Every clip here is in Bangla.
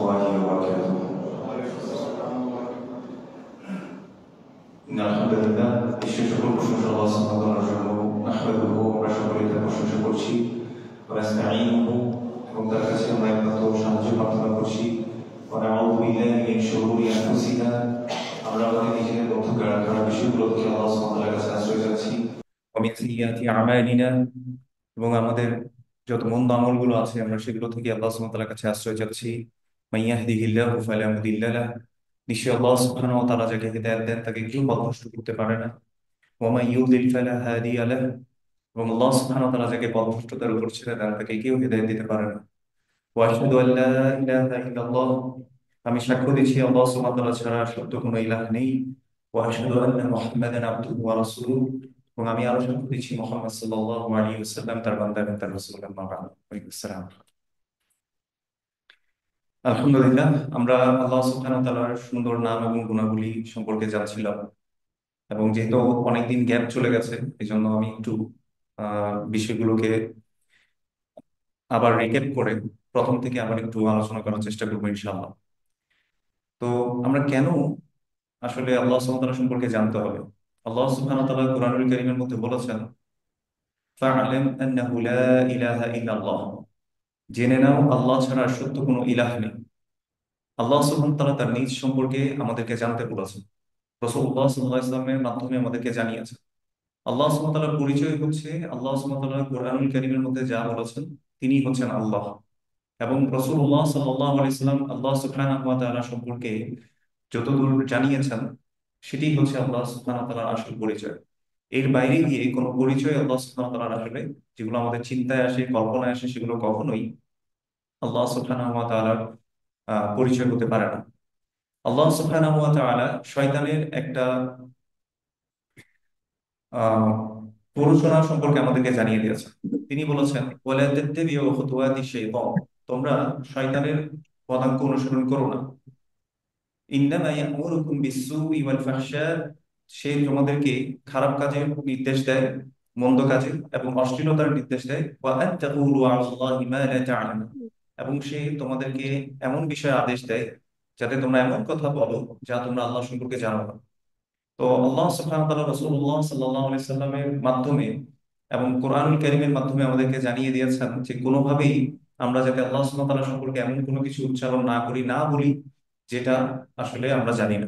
الله وبركاته. إن الحمد لله নিশ্চয় সকল প্রশংসা আল্লাহ সুবহানাহু ওয়া তাআলার জন্য। নাহমাদুহু আমরা সকলে তার প্রশংসা করছি, ওয়া নাস্তাঈনুহু এবং তার কাছে আমরা একমাত্র সাহায্য প্রার্থনা করছি। ওয়া নাউযু বিল্লাহি মিন শুরুরি আনফুসিনা আমরা আমাদের নিজেদের মধ্যকার খারাপ বিষয়গুলো থেকে আল্লাহ সুবহানাহু ওয়া তাআলার কাছে আশ্রয় চাচ্ছি। ওয়া মিন সাইয়্যাতি আমালিনা এবং আমাদের যত মন্দ আমলগুলো আছে আমরা সেগুলো থেকে আল্লাহ সুবহানাহু ওয়া তাআলার কাছে আশ্রয় চাচ্ছি। মান ইয়াহদিহিল্লাহু ফালা মুদিল্লা লাহু নিশ্চয় আল্লাহ সুবহানাহু ওয়া তাআলা যাকে হিদায়াত দেন তাকে কেউ পথভ্রষ্ট করতে পারে না। ওয়া মান ইউদ্লিল ফালা হাদিয়া লাহু এবং আল্লাহ সুবহানাহু ওয়া তাআলা যাকে পথভ্রষ্টতার উপর ছেড়ে দেন তাকে কেউ হিদায়াত দিতে পারে না। ওয়া আশহাদু আল্লা ইলাহা ইল্লাল্লাহ আমি সাক্ষ্য দিচ্ছি আল্লাহ সুবহানাহু ওয়া তাআলা ছাড়া সত্য কোনো ইলাহ নেই। ওয়া আশহাদু আন্না মুহাম্মাদান আবদুহু ওয়া রাসূলুহু এবং আমি আরো সাক্ষ্য দিচ্ছি মুহাম্মদ সাল্লাল্লাহু আলাইহি ওয়াসাল্লাম তার বান্দা এবং তার রাসূল। আম্মা বা'দ। ওয়ালাইকুম আসসালাম। আলহামদুলিল্লাহ, আমরা আল্লাহ সুবহানাহু ওয়া তাআলার সুন্দর নাম এবং গুণাবলী সম্পর্কে জানছিলাম এবং যেহেতু অনেকদিন গ্যাপ চলে গেছে এই জন্য আমি একটু বিষয়গুলোকে আবার রিক্যাপ করে প্রথম থেকে আবার একটু আলোচনা করার চেষ্টা করবো ইনশাআল্লাহ। তো আমরা কেন আসলে আল্লাহ সুবহানাহু ওয়া তাআলা সম্পর্কে জানতে হবে? আল্লাহ সুবহানাহু ওয়া তাআলা কোরআনুল কারীমের মধ্যে বলেছেন, ফা'লাম আন্নাহু লা ইলাহা ইল্লাল্লাহ জেনে নাও আল্লাহ ছাড়া আর সত্য কোনো ইলাহ নেই। আল্লাহ সুবহানাহু ওয়া তাআলা তার নিজ সম্পর্কে আমাদেরকে জানতে বলেছেন, রাসূলুল্লাহ সাল্লাল্লাহু আলাইহি ওয়াসাল্লামের মাধ্যমে আমাদেরকে জানিয়েছেন। আল্লাহ সুবহানাহু ওয়া তাআলার পরিচয় হচ্ছে আল্লাহ সুবহানাহু ওয়া তাআলা কোরআনুল কারীমের মধ্যে যা বলেছেন তিনি হচ্ছেন আল্লাহ এবং রাসূলুল্লাহ সাল্লাল্লাহু আলাইহি ওয়াসাল্লাম আল্লাহ সুবহানাহু ওয়া তাআলা সম্পর্কে যতদূর জানিয়েছেন সেটি হচ্ছে আল্লাহ সুবহানাহু ওয়া তাআলার আসল পরিচয়। এর বাইরে গিয়ে কোনো পরিচয় আল্লাহ সুবহানাহু ওয়া তাআলার আসলে যেগুলো আমাদের চিন্তায় আসে কল্পনায় আসে সেগুলো কখনোই আল্লাহ সুবহানাহু ওয়া তাআলার পরিচয় হতে পারে না। আল্লাহ সুবহানাহু ওয়া তাআলা শয়তানের একটা আহ প্ররোচনা সম্পর্কে আমাদেরকে জানিয়ে দিয়েছেন। তিনি বলেছেন, ওয়ালা তাত্তাবিউ খুতুওয়াতি শাইতান তোমরা শয়তানের পদাঙ্ক অনুসরণ করো না। ইন্নামা ইয়া'মুরুকুম বিস-সুই ওয়াল ফাহশা সে তোমাদেরকে খারাপ কাজের নির্দেশ দেয়, মন্দ কাজের এবং অশ্লীলতার নির্দেশ দেয়। ওয়া আন তাকুলু আলাল্লাহি মা লা তা'লামুন এবং সে তোমাদেরকে এমন বিষয়ে আদেশ দেয় যাতে তোমরা এমন কথা বলো যা তোমরা আল্লাহ সম্পর্কে জানো না। তো আল্লাহ সুবহানাহু ওয়া তাআলা রাসূলুল্লাহ সাল্লাল্লাহু আলাইহি সাল্লামের মাধ্যমে এবং কোরআনুল কারীমের মাধ্যমে আমাদেরকে জানিয়ে দিয়েছেন যে কোনোভাবেই আমরা যাতে আল্লাহ সুবহানাহু ওয়া তাআলা সম্পর্কে এমন কোনো কিছু উচ্চারণ না করি, না বলি যেটা আসলে আমরা জানি না।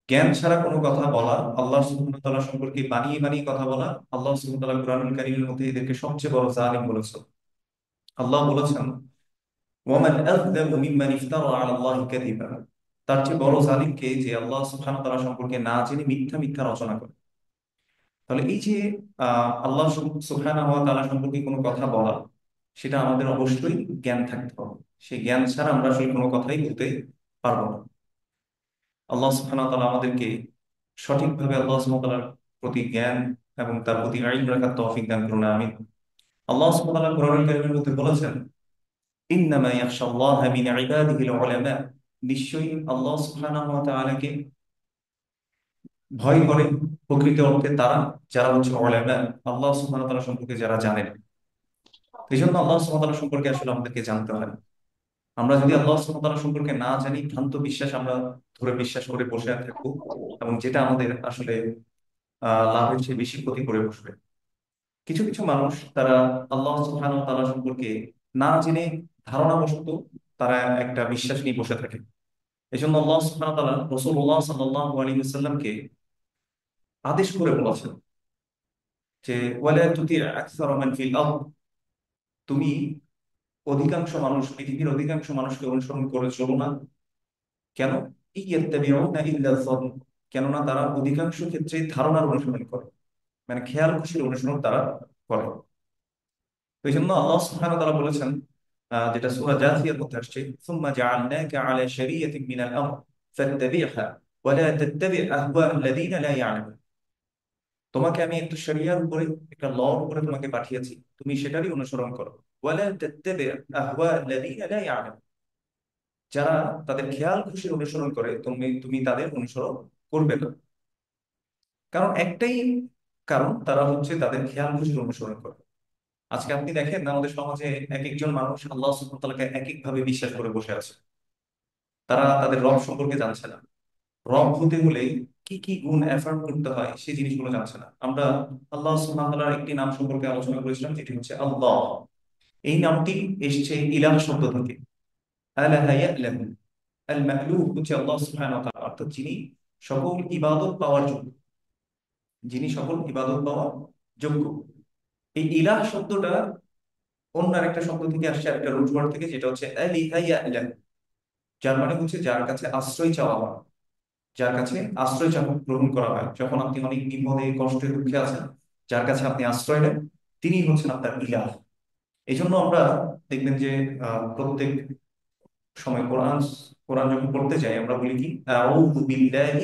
জ্ঞান ছাড়া কোনো কথা বলা, আল্লাহ সুবহানাহু ওয়া তাআলা সম্পর্কে বানিয়ে বানিয়ে কথা বলা, আল্লাহ সুবহানাহু ওয়া তাআলা কোরআনুল কারীমের মধ্যে এদেরকে সবচেয়ে বড় জালিম বলেছেন। আল্লাহ বলেছেন, ওয়ামান আযলামু মিম্মান ইফতারা আলা আল্লাহি কাযিবা তার চেয়ে বড় জালিম কে যে আল্লাহ সুবহানাহু ওয়া তাআলা সম্পর্কে না জেনে মিথ্যা মিথ্যা রচনা করে। তাহলে এই যে আল্লাহ সুবহানাহু ওয়া তাআলা সম্পর্কে কোনো কথা বলা সেটা আমাদের অবশ্যই জ্ঞান থাকতে হবে। সেই জ্ঞান ছাড়া আমরা আসলে কোনো কথাই বলতে পারবো না। আল্লাহ সুবহানাহু ওয়া তাআলা আমাদেরকে সঠিকভাবে আল্লাহ সুবহানাহু ওয়া তাআলার প্রতি জ্ঞান এবং তার প্রতি ইলম রাখার তৌফিক দান করুন, আমিন। আল্লাহ সুবহানাহু ওয়া তাআলা কোরআনুল কারীমের মধ্যে বলেছেন, ইন্নামা ইয়াখশাল্লাহা মিন ইবাদিহিল উলামা নিশ্চয়ই আল্লাহ সুবহানাহু ওয়া তাআলাকে ভয় করে প্রকৃত অর্থে তারা যারা হচ্ছে উলামা, আল্লাহ সুবহানাহু ওয়া তাআলা সম্পর্কে যারা জানেন। এই জন্য আল্লাহ সুবহানাহু ওয়া তাআলা সম্পর্কে আসলে আমাদেরকে জানতে হয়। আমরা যদি আল্লাহ সুবহানাহু ওয়া তাআলা সম্পর্কে না জানি, ভ্রান্ত বিশ্বাস আমরা ধরে বিশ্বাস করে বসে থাকবো এবং যেটা আমাদের আসলে লাভের চেয়ে বেশি ক্ষতি করে বসবে। কিছু কিছু মানুষ তারা আল্লাহ সুবহানাহু ওয়া তাআলা সম্পর্কে না জেনে ধারণাবশত তারা একটা বিশ্বাস নিয়ে বসে থাকে। এই জন্য আল্লাহ সুবহানাহু ওয়া তাআলা রাসূলুল্লাহ সাল্লাল্লাহু আলাইহি ওয়াসাল্লামকে আদেশ করে বলেছেন যে ওয়ালা তুতি আকসারা মান ফিল আরদ তুমি অধিকাংশ মানুষ পৃথিবীর অধিকাংশ মানুষকে অনুসরণ করে চলো না। কেন? ইয়াত্তাবিউনা ইল্লা যন কেননা তারা অধিকাংশ ক্ষেত্রে ধারণার অনুসরণ করে, মানে খেয়াল খুশির অনুসরণ তারা করে। তো এই জন্য আল্লাহ সুবহানাহু ওয়া তাআলা বলেছেন, যেটা সূরা জাসিয়ার মধ্যে আসছে, সুম্মা জাআলনাকা আলা শারিয়াতিন মিনাল আমর ফাত্তাবি'হা ওয়া লা তাত্তাবি' আহওয়া আল্লাযীনা লা ইয়া'লামুন তোমাকে আমি একটা শরিয়ার উপরে একটা লর উপরে তোমাকে পাঠিয়েছি, তুমি সেটারই অনুসরণ করো। ওয়া লা তাত্তাবি' আহওয়া আল্লাযীনা লা ইয়া'লামুন যারা তাদের খেয়াল খুশির অনুসরণ করে তুমি তুমি তাদের অনুসরণ করবে না। কারণ একটাই কারণ, তারা হচ্ছে তাদের খেয়াল খুশির অনুসরণ করে। আজকে আপনি দেখেন আমাদের সমাজে এক একজন মানুষ আল্লাহ সুবহানাহু ওয়া তাআলাকে এক এক ভাবে বিশ্বাস করে বসে আছে। তারা তাদের রব সম্পর্কে জানছে না। রব হতে হলে কি কি গুণ এফার্ম করতে হয় সেই জিনিসগুলো জানছে না। আমরা আল্লাহ সুবহানাহু ওয়া তাআলার একটি নাম সম্পর্কে আলোচনা করেছিলাম, যেটি হচ্ছে আল্লাহ। এই নামটি এসেছে ইলাহ শব্দ থেকে। আলাহা ইয়ালাহু, আল মা'লুহ হচ্ছে আল্লাহ সুবহানাহু ওয়া তাআলা, অর্থাৎ যিনি সকল ইবাদত পাওয়ার যোগ্য, যিনি সকল ইবাদত পাওয়ার যোগ্য। এই ইলাহ শব্দটা অন্য আরেকটা শব্দ থেকে আসছে, আরেকটা রুট ওয়ার্ড থেকে, যেটা হচ্ছে আলিহা ইয়ালাহু, যার মানে হচ্ছে যার কাছে আশ্রয় চাওয়া হয়, যার কাছে আশ্রয় গ্রহণ করা হয়। যখন আপনি অনেক বিপদে কষ্টে দুঃখে আছেন, যার কাছে আপনি আশ্রয় নেন, তিনি হচ্ছেন আপনার ইলাহ। এই জন্য আমরা দেখবেন যে প্রত্যেক সময় কোরআন কোরআন যখন পড়তে যাই আমরা বলি কি, আউযু বিল্লাহি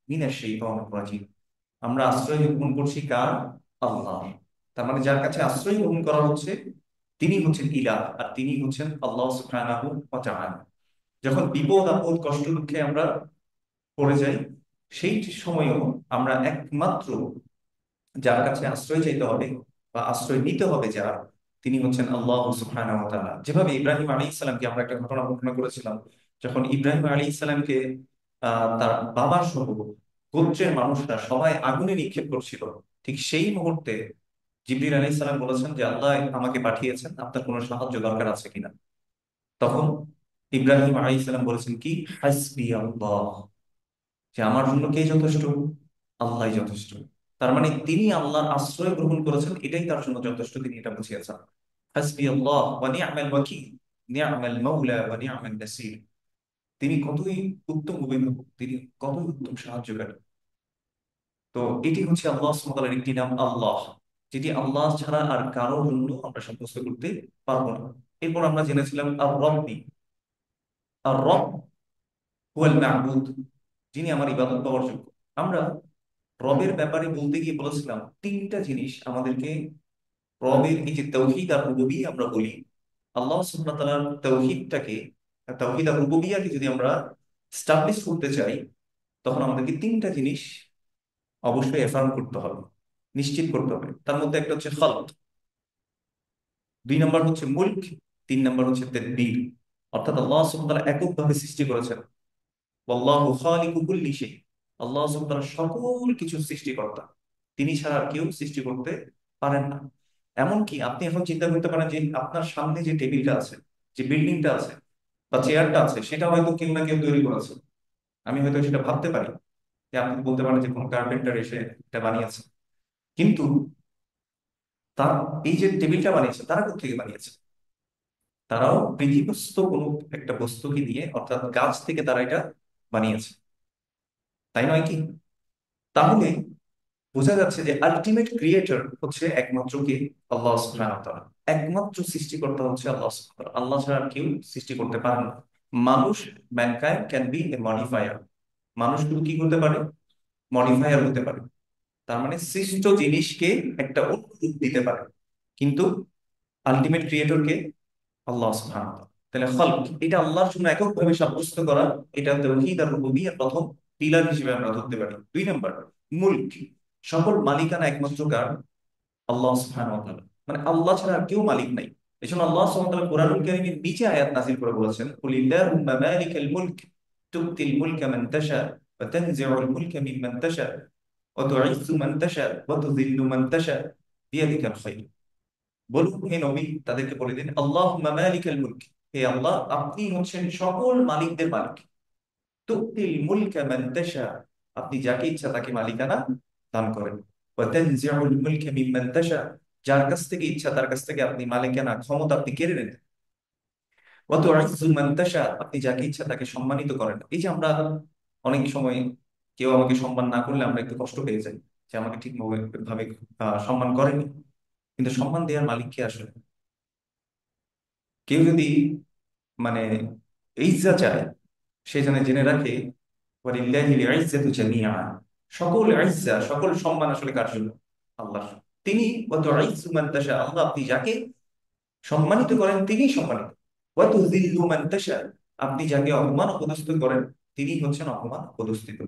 মিনাশ শাইতানির রাজিম। আমরা আশ্রয় গ্রহণ করছি কার? আল্লাহ। তার মানে যার কাছে আশ্রয় গ্রহণ করা হচ্ছে তিনি হচ্ছেন ইলাহ, আর তিনি হচ্ছেন আল্লাহ সুবহানাহু ওয়া তাআলা। যখন বিপদ আপদ কষ্ট দুঃখে আমরা পড়ে যাই, সেই সময়ও আমরা একমাত্র যার কাছে আশ্রয় চাইতে হবে বা আশ্রয় নিতে হবে যার, তিনি হচ্ছেন আল্লাহ সুবহানাহু ওয়া তাআলা। যেভাবে ইব্রাহিম আলাইহিস সালামকে আমরা একটা ঘটনা বর্ণনা করেছিলাম, যখন ইব্রাহিম আলাইহিস সালামকে তার বাবা সহ গোত্রের মানুষরা সবাই আগুনে নিক্ষেপ করছিল, ঠিক সেই মুহূর্তে জিবরিল আলাইহিস সালাম বলেছেন যে আল্লাহ আমাকে পাঠিয়েছেন, আপনার কোনো সাহায্য দরকার আছে কিনা। তখন ইব্রাহিম আলাইহিস সালাম বলেছেন কি, হাসবি আল্লাহ, যে আমার জন্য কে যথেষ্ট? আল্লাহই যথেষ্ট। তার মানে তিনি আল্লাহর আশ্রয় গ্রহণ করেছেন, এটাই তার জন্য যথেষ্ট, তিনি এটা বুঝিয়েছেন। হাসবি আল্লাহ ওয়া নি'মাল ওয়াকিল, নি'মাল মাওলা ওয়া নি'মান নাসির। তিনি কতই উত্তম অভিভাবক, তিনি কতই উত্তম সাহায্যকারী। তো এটি হচ্ছে আল্লাহ সুবহানাহু ওয়া তাআলার একটি নাম আল্লাহ, যেটি আল্লাহ ছাড়া আর কারো জন্য আমরা সাব্যস্ত করতে পারবো না। এরপর আমরা জেনেছিলাম আর রব্বি। আর রব হুয়াল মা'বুদ, যিনি আমার ইবাদত পাওয়ার যোগ্য। আমরা রবের ব্যাপারে বলতে গিয়ে বলেছিলাম তিনটা জিনিস আমাদেরকে, রবের এই যে তৌহিদ আর রুবুবিয়্যাহ আমরা বলি, আল্লাহ সুবহানাহু ওয়া তাআলার তৌহিদটাকে, তৌহিদ আর রুবুবিয়্যাহকে যদি আমরা স্টাবলিশ করতে চাই, তখন আমাদেরকে তিনটা জিনিস অবশ্যই এফার্ম করতে হবে, নিশ্চিত করতে হবে। তার মধ্যে একটা হচ্ছে খালক, দুই নম্বর হচ্ছে মুলক, তিন নম্বর হচ্ছে তাদবীর। অর্থাৎ আল্লাহ সুবহানাহু ওয়া তাআলা এককভাবে সৃষ্টি করেছেন। আল্লাহু খালিকু কুল্লি শাই, আল্লাহ সুবহানাহু ওয়া তাআলা সকল কিছু সৃষ্টিকর্তা, তিনি ছাড়া আর কেউ সৃষ্টি করতে পারেন না। এমনকি আপনি এখন চিন্তা করতে পারেন যে আপনার সামনে যে টেবিলটা আছে, যে বিল্ডিংটা আছে বা চেয়ারটা আছে, সেটা হয়তো কেউ না কেউ তৈরি করেছে। আমি হয়তো সেটা ভাবতে পারি, যে আপনি বলতে পারেন যে কোন কার্পেন্টার এসে এটা বানিয়েছে। কিন্তু তার এই যে টেবিলটা বানিয়েছে তারা কোথেকে বানিয়েছে? তারাও পৃথিবীস্থ কোনো একটা বস্তুকে দিয়ে, অর্থাৎ গাছ থেকে তারা এটা বানিয়েছে, তাই নয় কি? তাহলে বোঝা যাচ্ছে যে আলটিমেট ক্রিয়েটর হচ্ছে একমাত্র কে? আল্লাহ সুবহানাহু ওয়া তাআলা। একমাত্র সৃষ্টিকর্তা হচ্ছে আল্লাহ সুবহানাহু ওয়া তাআলা। আল্লাহ ছাড়া আর কেউ সৃষ্টি করতে পারে না। মানুষ, mankind can B A modifier. মানুষ শুধু কি করতে পারে? মডিফায়ার হতে পারে। তার মানে সৃষ্ট জিনিসকে একটা অন্য রূপ দিতে পারে। কিন্তু আলটিমেট ক্রিয়েটর কে? আল্লাহ সুবহানাহু ওয়া তাআলা। তাহলে খালক, এটা আল্লাহর জন্য এককভাবে সাব্যস্ত করা, এটা তাওহীদ আর রুবুবিয়্যাহর প্রথম পিলার হিসেবে আমরা ধরতে পারি। দুই নম্বর, মুলক, সকল মালিকানা একমাত্র কার? আল্লাহ সুবহানাহু ওয়া তাআলা। মানে আল্লাহ ছাড়া আর কেউ মালিক নাই। এজন্য আল্লাহ সুবহানাহু ওয়া তাআলা কুরআনুল কারীমের নিচে আয়াত নাযিল করে বলেছেন, কুলিল্লাহুম্মা মালিকাল মুলক তুতিল মুলকা মান তাশা ওয়া তানজিউল মুলকা মিম্মান তাশা ওয়া তুইজ্জু মান তাশা ওয়া তুযিল্লু মান তাশা বিয়াদিকাল খায়র। বলুন হে নবী, তাদেরকে বলে দিন, আল্লাহুম্মা মালিকাল মুলক, হে আল্লাহ আপনি হচ্ছেন সকল মালিকদের মালিক। তুতিল মুলকা মান তাশা, আপনি যাকে ইচ্ছা তাকে মালিকানা দান করেন। ওয়া তানজিউল মুলকা মিম্মান তাশা, যার কাছ থেকে ইচ্ছা তার কাছ থেকে আপনি মালিকানা ক্ষমতা আপনি কেড়ে নেন। ওয়া তুইজ্জু মান তাশা, আপনি যাকে ইচ্ছা তাকে সম্মানিত করেন। এই যে আমরা অনেক সময় কেউ আমাকে সম্মান না করলে আমরা একটু কষ্ট পেয়ে যাই, যে আমাকে ঠিক ভাবে সম্মান করেনি। কিন্তু সম্মান দেওয়ার মালিক কে আসলে? কেউ যদি মানে ইজ্জা চায়, সে যেন জেনে রাখে ওয়ালিল্লাহিল ইজ্জাতু জামিআ, সকল ইজ্জা সকল সম্মান আসলে কার জন্য? আল্লাহর। তিনি ওয়া তুইজ্জু মান তাশা, আল্লাহ আপনি যাকে সম্মানিত করেন তিনি সম্মানিত। ওয়া তুযিল্লু মান তাশা, আপনি যাকে অপমান অপদস্থ করেন তিনি হচ্ছেন অপমান অপদস্থিত।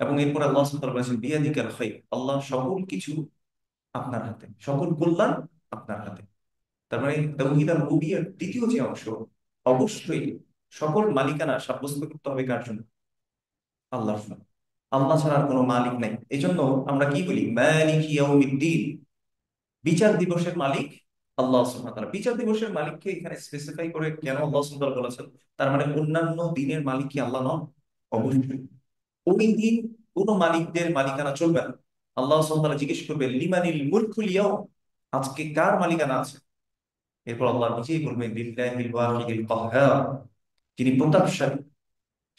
এবং এরপর আল্লাহ সুবহানাহু ওয়া তাআলা বলেছেন বিয়াদিকাল খায়র, আল্লাহ সকল কিছু আপনার হাতে, সকল কল্যাণ আপনার হাতে। তার মানে তাওহীদ আর রুবিয়ার দ্বিতীয় যে অংশ, অবশ্যই সকল মালিকানা সাব্যস্ত করতে হবে কার জন্য? আল্লাহর জন্য। আল্লাহ ছাড়া আর কোনো মালিক নাই। এই জন্য আমরা কি বলি, মালিক ইয়াউমিদ্দিন, বিচার দিবসের মালিক আল্লাহ সুবহানাহু ওয়া তাআলা। বিচার দিবসের মালিককে এখানে স্পেসিফাই করে কেন আল্লাহ সুবহানাহু ওয়া তাআলা বলেছেন? তার মানে অন্যান্য দিনের মালিক কি আল্লাহ নন? অবশ্যই। ওই দিন কোন মালিকদের মালিকানা চলবে না। আল্লাহ সুবহানাহু ওয়া তাআলা জিজ্ঞেস করবে, লিমানিল মুলকুল ইয়াউম, আজকে কার মালিকানা আছে? এরপর আল্লাহ নিজেই বলবেন, লিল্লাহিল ওয়াহিদিল কাহ্হার, যিনি প্রতাপশালী,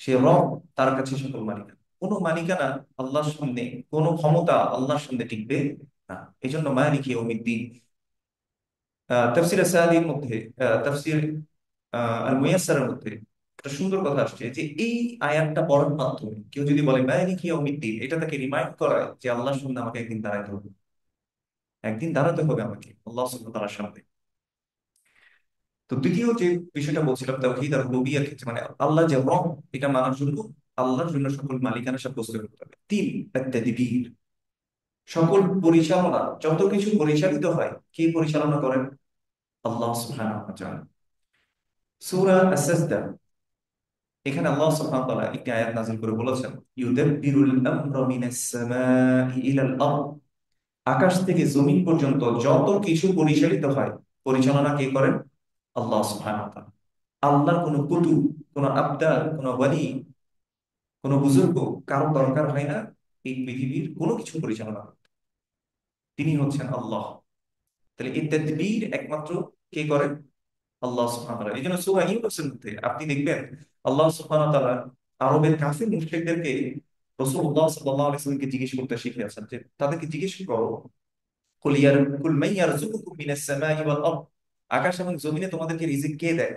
সে রব, তার কাছে সকল মালিকানা। কোনো মালিকানা আল্লাহর সামনে, কোনো ক্ষমতা আল্লাহর সামনে টিকবে না। এই জন্য মালিক ইয়াউমিদ্দিন। তাফসির সাদির মধ্যে, তাফসির আল মুয়াসসারের মধ্যে একটা সুন্দর কথা আসছে যে এই আয়াতটা পড়ার মাধ্যমে কেউ যদি বলে মালিক ইয়াউমিদ্দিন, এটা তাকে রিমাইন্ড করায় যে আল্লাহর সামনে আমাকে একদিন দাঁড়াতে হবে, একদিন দাঁড়াতে হবে আমাকে আল্লাহ সুবহানাহু ওয়া তাআলার সামনে। তো দ্বিতীয় যে বিষয়টা বলছিলাম, তাওহীদ আর রুবিয়ার ক্ষেত্রে, মানে আল্লাহ যে রব, এটা মানার জন্য আল্লাহর জন্য সকল মালিকানা সাব্যস্ত করতে হবে। তিন, আত-তাদবীর, সকল পরিচালনা, যত কিছু পরিচালিত হয় কে পরিচালনা করেন? আল্লাহ সুবহানাহু ওয়া তাআলা। সূরা আস-সাজদা, এখানে আল্লাহ সুবহানাহু ওয়া তাআলা একটি আয়াত নাযিল করে বলেছেন, ইউদাব্বিরুল আমরা মিনাস সামাই ইলাল আরদ, আকাশ থেকে জমিন পর্যন্ত যত কিছু পরিচালিত হয়, পরিচালনা কে করেন? আল্লাহ সুবহানাহু ওয়া তাআলা। আল্লাহর কোনো কুতুব, কোনো আবদার, কোনো ওয়ালি, কোনো বুজুর্গ, কারো দরকার হয় না এই পৃথিবীর কোনো কিছু পরিচালনা করতে। তিনি হচ্ছেন আল্লাহ। তাহলে এই তাদবীর একমাত্র কে করেন? আল্লাহ সুবহানাহু ওয়া তাআলা। এই জন্য সূরা ইউনূসের মধ্যে আপনি দেখবেন আল্লাহ সুবহানাহু ওয়া তাআলা আরবের কাফির মুশরিকদেরকে, রাসূলুল্লাহ সাল্লাল্লাহু আলাইহি ওয়াসাল্লামকে জিজ্ঞেস করতে শিখিয়েছেন, যে তাদেরকে জিজ্ঞেস করো, কুল মান ইয়ারযুকুকুম মিনাস সামাই ওয়াল আরদ, আকাশ এবং জমিনে তোমাদেরকে রিজিক কে দেয়?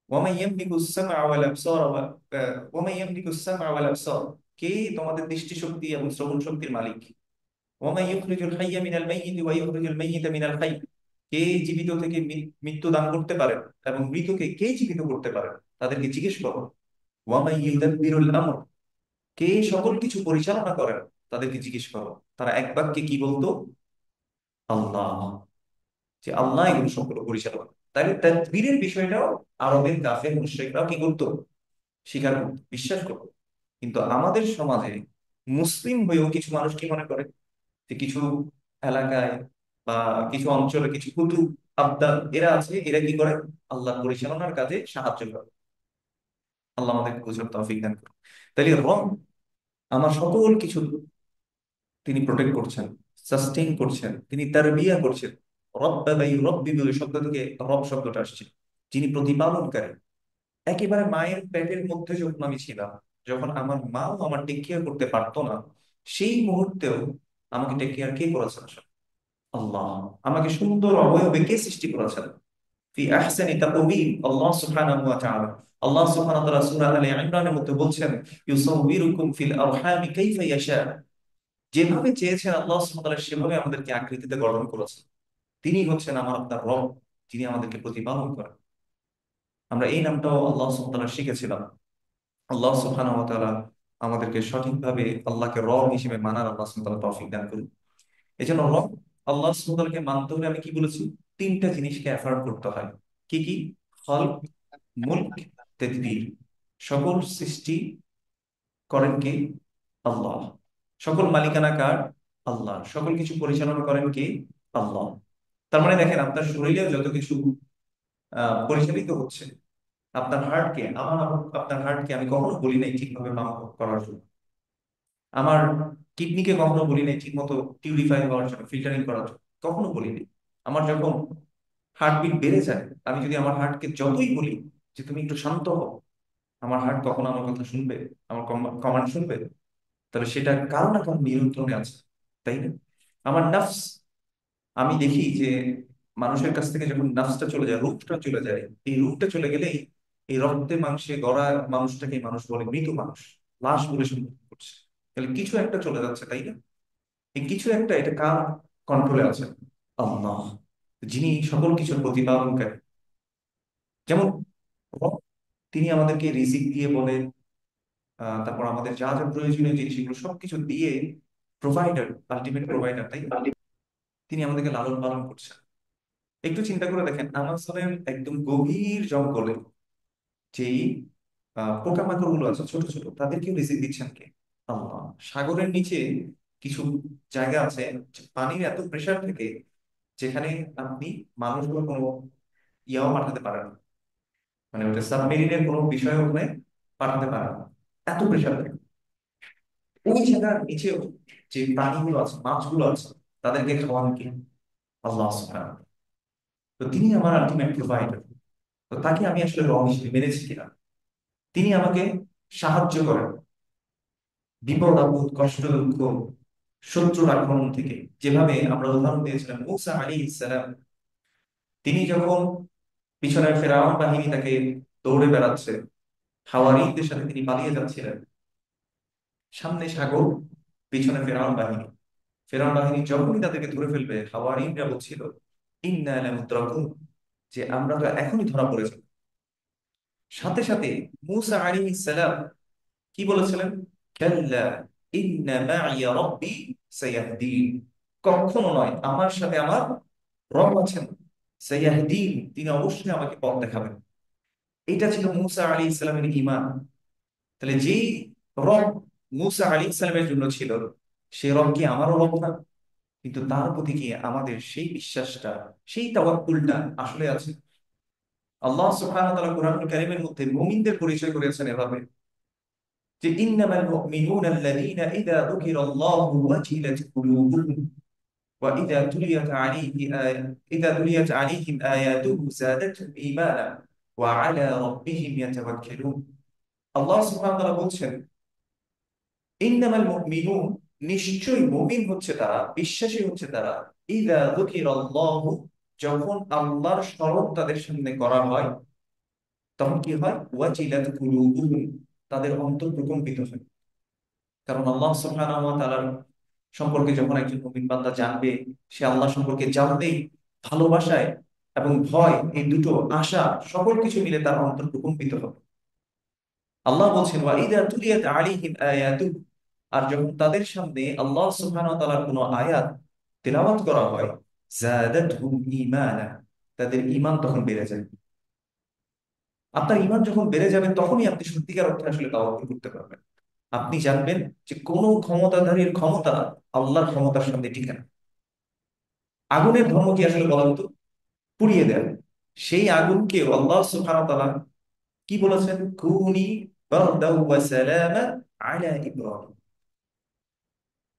ওয়ামান ইয়ামলিকুস সামআ ওয়াল আবসার ওয়ামান ইয়ামলিকুস সামআ ওয়াল আবসার, কে তোমাদের দৃষ্টিশক্তি এবং শ্রবণ শক্তির মালিক? ওয়ামান ইউখরিজুল হাইয়্যা মিনাল মাইয়িতি ওয়া ইউখরিজুল মাইয়িতা মিনাল হাইয়্য, কে জীবিত থেকে মৃত্যু দান করতে পারেন এবং মৃতকে কে জীবিত করতে পারেন? তাদেরকে জিজ্ঞেস করো। ওয়ামান ইউদাব্বিরুল আমর, কে সকল কিছু পরিচালনা করেন? তাদেরকে জিজ্ঞেস করো। তারা এক বাক্যে কি বলতো? আল্লাহ। যে আল্লাহ এগুলো সম্পূর্ণ পরিচালনা। তাহলে তাদবীরের বিষয়টাও আরবের কাফের মুশরিকরাও কি করতো? স্বীকার করতো, বিশ্বাস করতো। কিন্তু আমাদের সমাজে মুসলিম হয়েও কিছু মানুষ কি মনে করে যে কিছু এলাকায় বা কিছু অঞ্চলে কিছু কুতুব, আবদাল এরা আছে, এরা কি করে? আল্লাহ পরিচালনার কাজে সাহায্য করে। আল্লাহ আমাদেরকে বুঝার তৌফিক দান করুন। তাহলে রব আমার সকল কিছু তিনি প্রোটেক্ট করছেন, সাস্টেইন করছেন, তিনি তারবিয়া করছেন। রব্বা বা ইউরাব্বিবু এই শব্দ থেকে রব শব্দটা আসছে, যিনি প্রতিপালনকারী। একেবারে মায়ের পেটের মধ্যে যখন আমি ছিলাম, যখন আমার মাও আমার টেক কেয়ার করতে পারতো না, সেই মুহূর্তেও আমাকে টেক কেয়ার কে করেছেন? আসলে আল্লাহ। আমাকে সুন্দর অবয়বে কে সৃষ্টি করেছেন? ফি আহসানি তাকওয়িম, আল্লাহ সুবহানাহু ওয়া তাআলা। আল্লাহ সুবহানাহু ওয়া তাআলা সূরা আলে ইমরানের মধ্যে বলছেন, ইউসাউবিরুকুম ফিল আরহামি কাইফা ইয়াশা, যেভাবে চেয়েছেন আল্লাহ সুবহানাহু ওয়া তাআলা সেভাবে আমাদেরকে আকৃতিতে গঠন করেছেন। তিনি হচ্ছেন আমার আপনার রব, যিনি আমাদেরকে প্রতিপালন করেন। আমরা এই নামটাও আল্লাহ সুবহানাহু ওয়া তাআলা শিখেছিলাম। আল্লাহ সুবহানাহু ওয়া তাআলা আমাদেরকে সঠিকভাবে আল্লাহকে রব হিসেবে মানার আল্লাহ সুবহানাহু ওয়া তাআলা তৌফিক দান করুন। এই জন্য রব, আল্লাহ সুবহানাহু ওয়া তাআলাকে মানতে হলে আমি কি বলেছি? তিনটা জিনিসকে এফার্ট করতে হয়। কি কি? খলক, মুলক, তাদবীর। সকল সৃষ্টি করেন কে? আল্লাহ। সকল মালিকানা কার? আল্লাহ। সকল কিছু পরিচালনা করেন কে? আল্লাহ। তার মানে দেখেন, আপনার শরীরে যত কিছু পরিচালিত হচ্ছে, আপনার হার্টকে, আপনার হার্টকে আমি কখনো বলি নাই ঠিকভাবে পাম্প করার জন্য। আমার কিডনিকে কখনো বলি নাই ঠিক মতো পিউরিফাই হওয়ার জন্য, ফিল্টারিং করার জন্য, কখনো বলিনি। আমার যখন হার্টবিট বেড়ে যায়, আমি যদি আমার হার্টকে যতই বলি যে তুমি একটু শান্ত হও, আমার হার্ট কখনো আমার কথা শুনবে? আমার কমান্ড শুনবে? তাহলে সেটা কারো না কারো নিয়ন্ত্রণে আছে, তাই না? আমার নাফস, আমি দেখি যে মানুষের কাছ থেকে যখন নাফসটা চলে যায়, রূপটা চলে যায়, এই রূপটা চলে গেলেই এই রক্তে মাংসে গড়া মানুষটাকে মানুষ বলে মৃত মানুষ, লাশ বলে সম্বোধন করছে। তাহলে কিছু একটা চলে যাচ্ছে, তাই না? এই কিছু একটা, এটা কার কন্ট্রোলে আছে? আল্লাহ, যিনি সকল কিছুর প্রতিপালনকারী। যেমন রব, তিনি আমাদেরকে রিজিক দিয়ে বলেন, তারপর আমাদের যা যা প্রয়োজনীয় জিনিস এগুলো সবকিছু দিয়ে প্রোভাইডার, আলটিমেট প্রোভাইডার, তাই না? তিনি আমাদেরকে লালন পালন করছেন। একটু চিন্তা করে দেখেন, আমাজনের একদম গভীর জঙ্গলে যেই পোকামাকড় গুলো আছে ছোট ছোট, তাদেরকেও রিজিক দিচ্ছেন কে? আল্লাহ। সাগরের নিচে কিছু জায়গা আছে, যে পানির এত প্রেসার থাকে, যেখানে আপনি মানুষ বা কোনো ইয়াও পাঠাতে পারেন না, মানে ওটা সাবমেরিনের কোনো বিষয় ওখানে পাঠাতে পারেন না, এত প্রেসার থাকে। ওই জায়গার নিচেও যে প্রাণীগুলো আছে, মাছগুলো আছে, তাদেরকে খাওয়ান কে? আল্লাহ সুবহানাহু ওয়া তাআলা। তো তিনি আমার আলটিমেট প্রোভাইডার। তো তাকে আমি আসলে রব হিসেবে মেনেছি কিনা? তিনি আমাকে সাহায্য করেন বিপদ আপদ কষ্ট দুঃখ শত্রুর আক্রমণ থেকে। যেভাবে আমরা উদাহরণ দিয়েছিলাম মূসা আলাইহিস সালাম, তিনি যখন পিছনের ফেরাউন বাহিনী তাকে দৌড়ে বেড়াচ্ছে, হাওয়ারীদের সাথে তিনি পালিয়ে যাচ্ছিলেন, সামনে সাগর, পিছনে ফেরাউন বাহিনী। ফেরাউন বাহিনী যখনই তাদেরকে ধরে ফেলবে, হাওয়ারীরা বলছিল ইন্না লামুদরাকুন, যে আমরা তো এখনই ধরা পড়েছি। সাথে সাথে মূসা আলাইহিস সালাম কি বলেছিলেন? কাল্লা ইন্না মাইয়া রাব্বি সায়াহদিন, কখনো নয়, আমার সাথে আমার রব আছেন, সায়াহদিন, তিনি অবশ্যই আমাকে পথ দেখাবেন। এটা ছিল মূসা আলাইহিস সালামের ঈমান। তাহলে যেই রব মূসা আলাইহিস সালামের জন্য ছিল, সে রব কি আমারও রব না? কিন্তু তার প্রতি কি আমাদের সেই বিশ্বাসটা, সেই তাওয়াক্কুলটা আসলে আছে? আল্লাহ সুবহানাহু ওয়া তাআলা কুরআনুল কারীমের মধ্যে মুমিনদের পরিচয় করেছেন এভাবে, যে ইন্নামাল মুমিনুনা আল্লাযীনা ইযা যুকিরাল্লাহু ওয়াজিলাত কুলুবুহুম ওয়া ইযা তুলিয়াত আলাইহি ইযা তুলিয়াত আলাইহিম আয়াতুহু যাদাতহুম ঈমানা ওয়া আলা রাব্বিহিম ইয়াতাওয়াক্কালুন। আল্লাহ সুবহানাহু ওয়া তাআলা বলছেন, ইন্নামাল মুমিনুন, নিশ্চয়ই মুমিন হচ্ছে তারা, বিশ্বাসী হচ্ছে তারা, ইযা যুকিরাল্লাহু, যখন আল্লাহর স্মরণ তাদের সামনে করা হয়, তখন কি হয়? ওয়াজিলাত কুলুবুহুম, তাদের অন্তর প্রকম্পিত হয়। কারণ আল্লাহ সুবহানাহু ওয়া তাআলার সম্পর্কে যখন একজন মুমিন বান্দা জানবে, সে আল্লাহ সম্পর্কে জানতেই ভালোবাসায় এবং ভয়, এই দুটো আশা, সকল কিছু মিলে তার অন্তর প্রকম্পিত হবে। আল্লাহ বলছেন ওয়া ইযা তুলিয়াত আলাইহিম আয়াতু, আর যখন তাদের সামনে আল্লাহ সুবহানাহু ওয়া তাআলার কোনো আয়াত তেলাওয়াত করা হয়, যাদাতহুম ঈমানা, তাদের ঈমান তখন বেড়ে যায়। আপনার ঈমান যখন বেড়ে যাবে, তখনই আপনি সত্যিকার অর্থে আসলে তাওয়াক্কুল করতে পারবেন। আপনি জানবেন যে কোন ক্ষমতাধারীর ক্ষমতা আল্লাহর ক্ষমতার সামনে টিকে না। আগুনের ধর্ম কি আসলে বলেন তো? পুড়িয়ে দেয়। সেই আগুনকে আল্লাহ সুবহানাহু ওয়া তাআলা কি বলেছেন? কুনি বারদাও ওয়া সালামা আলা ইব্রাহিম,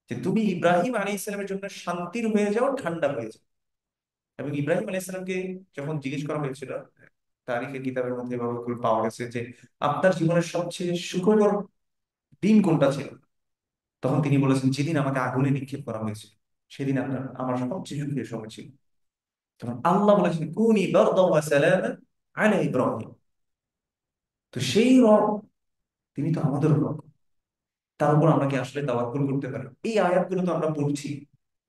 যে তুমি ইব্রাহিম আলাইহিস সালামের জন্য শান্তির হয়ে যাও, ঠান্ডা হয়ে যাও। এবং ইব্রাহিম আলাইহিস সালামকে যখন জিজ্ঞেস করা হয়েছিল, তারিখের কিতাবের মধ্যে এভাবে করে পাওয়া গেছে যে আপনার জীবনের সবচেয়ে সুখকর দিন কোনটা ছিল, তখন তিনি বলেছেন যেদিন আমাকে আগুনে নিক্ষেপ করা হয়েছিল, সেদিন আপনার আমার সবচেয়ে সুখের সময় ছিল। তখন আল্লাহ বলেছেন কুনি বারদাও ওয়া সালামা আলা ইব্রাহিম। তো সেই রব, তিনি তো আমাদের রব, তার উপর আমরা কি আসলে তাওয়াক্কুল করতে পারি? এই আয়াতগুলো তো আমরা পড়ছি,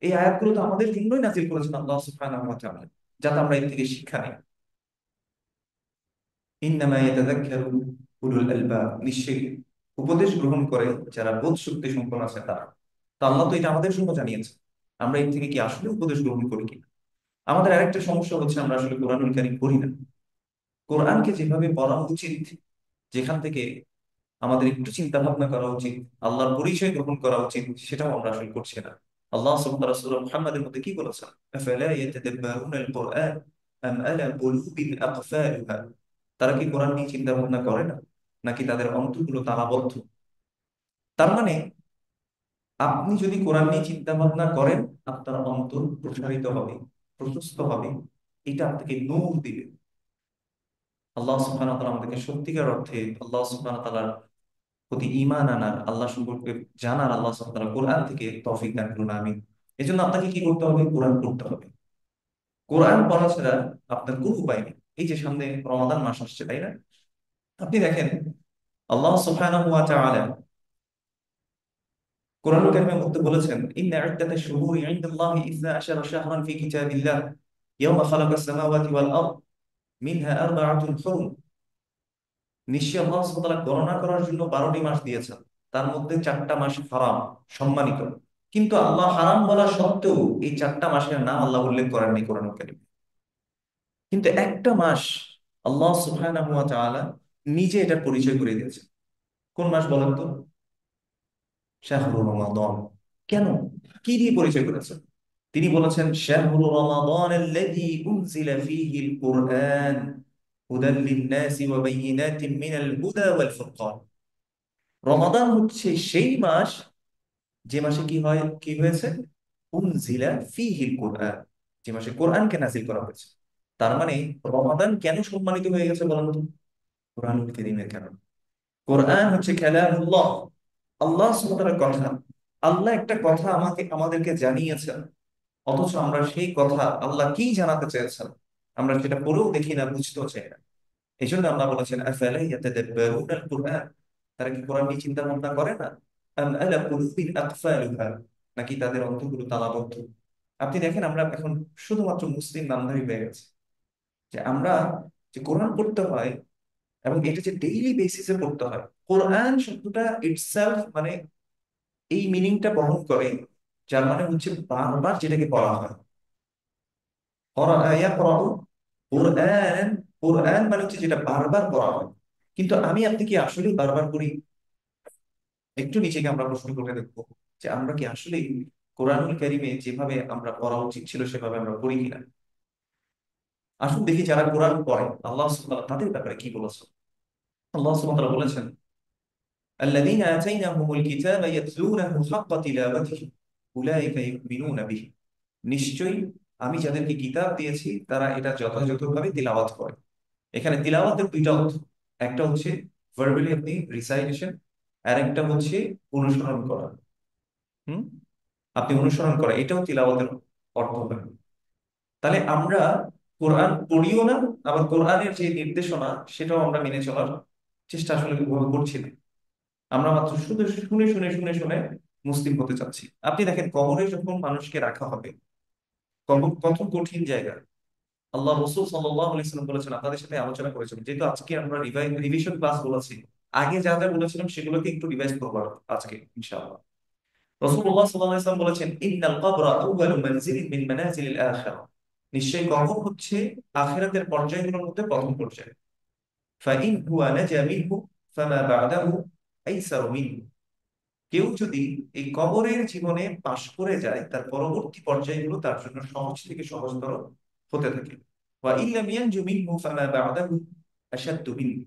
এই আয়াতগুলো তো আমাদের জন্যই নাজিল করেছেন আল্লাহ সুবহানাহু ওয়া তাআলা, যাতে আমরা এর থেকে শিক্ষা নিই। ইন্নামা ইয়াতাযাক্কারু উলুল আলবাব, নিশ্চয়ই উপদেশ গ্রহণ করে যারা বোধ শক্তি সম্পন্ন আছে তারা। তো আল্লাহ তো এটা আমাদের জন্য জানিয়েছে, আমরা এর থেকে কি আসলে উপদেশ গ্রহণ করি কিনা? আমাদের আরেকটা সমস্যা হচ্ছে, আমরা আসলে কোরআনুল কারীম পড়ি না। কোরআনকে যেভাবে পড়া উচিত, যেখান থেকে আমাদের একটু চিন্তা ভাবনা করা উচিত, আল্লাহর পরিচয় গ্রহণ করা উচিত, সেটাও আমরা আসলে করছি না। আল্লাহ সুবহানাহু ওয়া তাআলা সূরা মুহাম্মাদের মধ্যে কি বলেছেন? আফালা ইয়াতাদাব্বারুনা আল কুরআন আম আলা কুলুবিন আকফালুহা, তারা কি কোরআন নিয়ে চিন্তা ভাবনা করে না, নাকি তাদের অন্তরগুলো তালাবদ্ধ? তার মানে আপনি যদি কোরআন নিয়ে চিন্তা ভাবনা করেন, আপনার অন্তর প্রসারিত হবে, প্রশস্ত হবে, এটা আপনাকে নূর দিবে। আল্লাহ সুবহানাহু ওয়া তাআলা আমাদেরকে সত্যিকার অর্থে আল্লাহ সুবহানাহু ওয়া তাআলার প্রতি ঈমান আনার, আল্লাহ সম্পর্কে জানার, আল্লাহ সুবহানাহু ওয়া তাআলা কোরআন থেকে তৌফিক দান করুন, আমিন। এজন্য আপনাকে কি করতে হবে? কোরআন পড়তে হবে। কোরআন পড়া ছাড়া আপনার কোনো উপায় নেই। এই যে সামনে রমাদান মাস আসছে, তাই না? আপনি দেখেন আল্লাহ সুবহানাহু ওয়া তাআলা কোরআন কারীমের মধ্যে বলেছেন, ইন্না ইদ্দাতাশ শুহুরি ইনদাল্লাহি ইসনা আশারা শাহরান ফি কিতাবিল্লাহ ইয়াওমা খালাকাস সামাওয়াতি ওয়াল আরদ মিনহা আরবাআতুন হুরুম, নিশ্চয়ই আল্লাহ সুবহানাহু ওয়া তাআলা গণনা করার জন্য 12টি মাস দিয়েছেন, তার মধ্যে 4টা মাস হারাম, সম্মানিত। কিন্তু আল্লাহ হারাম বলা সত্ত্বেও এই 4টা মাসের নাম আল্লাহ উল্লেখ করেননি কোরআন কারীমে। কিন্তু একটা মাস আল্লাহ সুবহানাহু ওয়া তাআলা নিজে এটার পরিচয় করে দিয়েছেন। কোন মাস বলেন তো? শাহরুর রমাদান। কেন? কি দিয়ে পরিচয় করেছেন? তিনি বলেছেন শাহরু রমাদান আল্লাযী উনজিলা ফীহিল কুরআন হুদাল লিন-নাসি ওয়া বায়িনাতিন মিনাল হুদা ওয়াল ফুরকান। রমাদান হচ্ছে সেই মাস যে মাসে কি হয়েছে? উনজিলা ফীহিল কুরআন, যে মাসে কোরআনকে নাযিল করা হয়েছে। তার মানে রমাদান কেন সম্মানিত হয়ে গেছে বলেন তো? কোরআনুল কারীমের কারণে। কোরআন হচ্ছে কালামুল্লাহ, আল্লাহ সুবহানাহু ওয়া তাআলার কথা। আল্লাহ একটা কথা আমাদেরকে জানিয়েছেন, অথচ আমরা সেই কথা আল্লাহ কি জানাতে চেয়েছেন আমরা সেটা পড়েও দেখি না, বুঝতেও চাই না। এই জন্য আল্লাহ বলেছেন আফালা ইয়াতাদাব্বারুনাল কুরআন, তারা কি কোরআন নিয়ে চিন্তা ভাবনা করে না? আম আলা কুলুবিন আকফালুহা, নাকি তাদের অন্তরগুলো তালাবদ্ধ? আপনি দেখেন আমরা এখন শুধুমাত্র মুসলিম নামধারী হয়ে গেছে, যে আমরা যে কোরআন পড়তে হয় এবং এটা যে ডেইলি বেসিসে পড়তে হয়। কোরআন শব্দটা ইটসেলফ মানে এই মিনিংটা বহন করে, যার মানে হচ্ছে বারবার যেটাকে পড়া হয়। ইয়াকরাউ, কোরআন, কোরআন মানে হচ্ছে যেটা বারবার পড়া হয়। কিন্তু আমি আপনি কি আসলেই বারবার করি? একটু নিজেকে আমরা প্রশ্ন করে দেখবো যে আমরা কি আসলেই কোরআনুল কারীমে যেভাবে আমরা পড়া উচিত ছিল সেভাবে আমরা পড়ি কিনা। আসুন দেখি যারা কোরআন পড়ে আল্লাহ সুবহানাহু ওয়া তাআলা তাদের ব্যাপারে কি বলেছেন। আল্লাহ সুবহানাহু ওয়া তাআলা বলেছেন الذين آتيناهم الكتاب يتلونه حق تلاوته أولئك يؤمنون به। নিশ্চয়ই আমি যাদেরকে কিতাব দিয়েছি তারা এটা যথাযথভাবে তিলাওয়াত করে। এখানে তিলাওয়াতের দুইটা অর্থ, একটা হচ্ছে ভার্বালি আপনি রিসাইটেশন, আর একটা হচ্ছে অনুসরণ করা। হুম, আপনি অনুসরণ করা এটাও তিলাওয়াতের অর্থ হয়। তাহলে আমরা কোরআন পড়িও না, আবার কোরআনের যে নির্দেশনা সেটাও আমরা মেনে চলার চেষ্টা আসলে ওভাবে করছি না। আমরা মাত্র শুধু শুনে শুনে শুনে শুনে মুসলিম হতে চাচ্ছি। আপনি দেখেন কবরে যখন মানুষকে রাখা হবে, কবর কত কঠিন জায়গা। আল্লাহ রসুল সাল্লাল্লাহু আলাইহি ওয়াসাল্লাম বলেছেন, আপনাদের সাথে আলোচনা করেছিলাম, যেহেতু আজকে আমরা রিভিশন ক্লাস বলেছি, আগে যা যা বলেছিলাম সেগুলোকে একটু রিভাইজ করবো আজকে ইনশাআল্লাহ। রাসূলুল্লাহ সাল্লাল্লাহু আলাইহি ওয়াসাল্লাম বলেছেন ইন্নাল কবরা আউয়ালু মানজিলিন মিন মানাজিলিল আখিরাহ, নিশ্চয়ই কবর হচ্ছে আখিরাতের পর্যায়গুলোর মধ্যে প্রথম পর্যায়। ফাইন হুয়া নাজা মিনহু ফামা বা'দাহু আইসারু মিনহু, কেউ যদি এই কবরের জীবনে পাশ করে যায় তার পরবর্তী পর্যায়গুলো তার জন্য সহজ থেকে সহজতর হতে থাকে। ওয়া ইল্লাম ইয়ানজু মিনহু ফামা বা'দাহু আশাদ্দু মিনহু,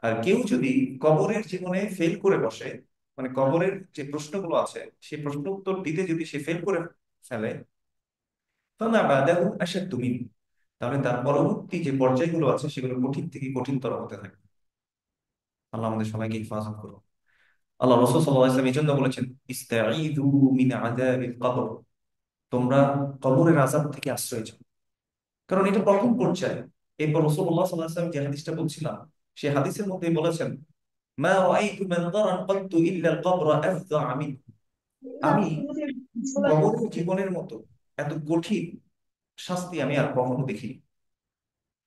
আর কেউ যদি কবরের জীবনে ফেল করে বসে, মানে কবরের যে প্রশ্নগুলো আছে সেই প্রশ্ন উত্তর দিতে যদি সে ফেল করে ফেলে, ফামা বা'দাহু আশাদ্দু মিনহু, তাহলে তার পরবর্তী যে পর্যায়গুলো আছে সেগুলো কঠিন থেকে কঠিনতর হতে থাকে। আল্লাহ আমাদের সবাইকে হেফাজত করুন। আল্লাহ রাসূল সাল্লাল্লাহু আলাইহি ওয়াসাল্লাম এই জন্য বলেছেন ইস্তাঈযু মিন আযাবিল কবর, তোমরা কবরের আযাব থেকে আশ্রয় চাও, কারণ এটা প্রথম পর্যায়ে। এরপর রাসূলুল্লাহ সাল্লাল্লাহু আলাইহি ওয়াসাল্লাম যে হাদিসটা বলছিলাম, সেই হাদিসের মধ্যে বলেছেন মা রাআইতু মানযারান কাত্তু ইল্লা আল কবর আফযা মিনহু, আমি কবরের জীবনের মতো এত কঠিন শাস্তি আমি আর কখনো দেখিনি।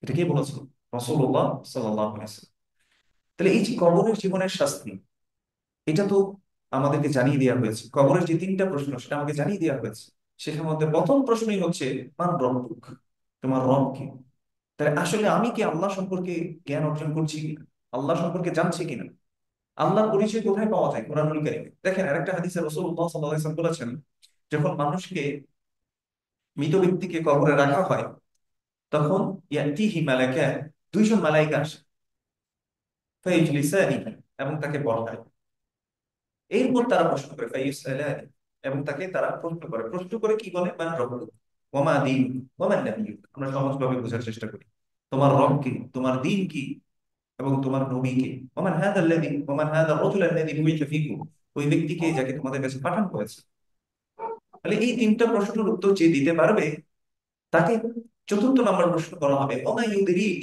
এটা কে বলেছেন? রাসূলুল্লাহ সাল্লাল্লাহু আলাইহি ওয়াসাল্লাম। তাহলে এই যে কবরের জীবনের শাস্তি, এটা তো আমাদেরকে জানিয়ে দেওয়া হয়েছে। কবরের যে তিনটা প্রশ্ন সেটা আমাকে জানিয়ে দেওয়া হয়েছে। সেখানের মধ্যে প্রথম প্রশ্নই হচ্ছে মান রব্বুক, তোমার রব কি? তাহলে আসলে আমি কি আল্লাহ সম্পর্কে জ্ঞান অর্জন করছি কিনা, আল্লাহ সম্পর্কে জানছি কিনা? আল্লাহর পরিচয় কোথায় পাওয়া যায়? কোরআনুল কারীমে। দেখেন আরেকটা হাদিসে রাসূলুল্লাহ সাল্লাল্লাহু আলাইহি ওয়াসাল্লাম বলেছেন, যখন মানুষকে, মৃত ব্যক্তিকে কবরে রাখা হয়, তখন ইয়াতিহি মালাকান, দুইজন মালাইকা আসে, ফাইজলিসানিহি, এবং তাকে বসায়। এরপর তারা প্রশ্ন করে ফাইয়ুসআলানি, এবং তাকে তারা প্রশ্ন করে কি বলে? মান রব্বুক ওয়া মা দীনুক ওয়া মান নাবিয়্যুক। আমরা সহজভাবে বোঝার চেষ্টা করি, তোমার রব কি, তোমার দিন কি, এবং তোমার নবী কে। ওয়া মান হাদা আর-রাজুল আল্লাযী বুইসা ফীকুম, ওই ব্যক্তিকে যাকে তোমাদের কাছে পাঠানো হয়েছে। তাহলে এই তিনটা প্রশ্নের উত্তর যে দিতে পারবে তাকে চতুর্থ নম্বর প্রশ্ন করা হবে ওয়া মা ইউদরিক,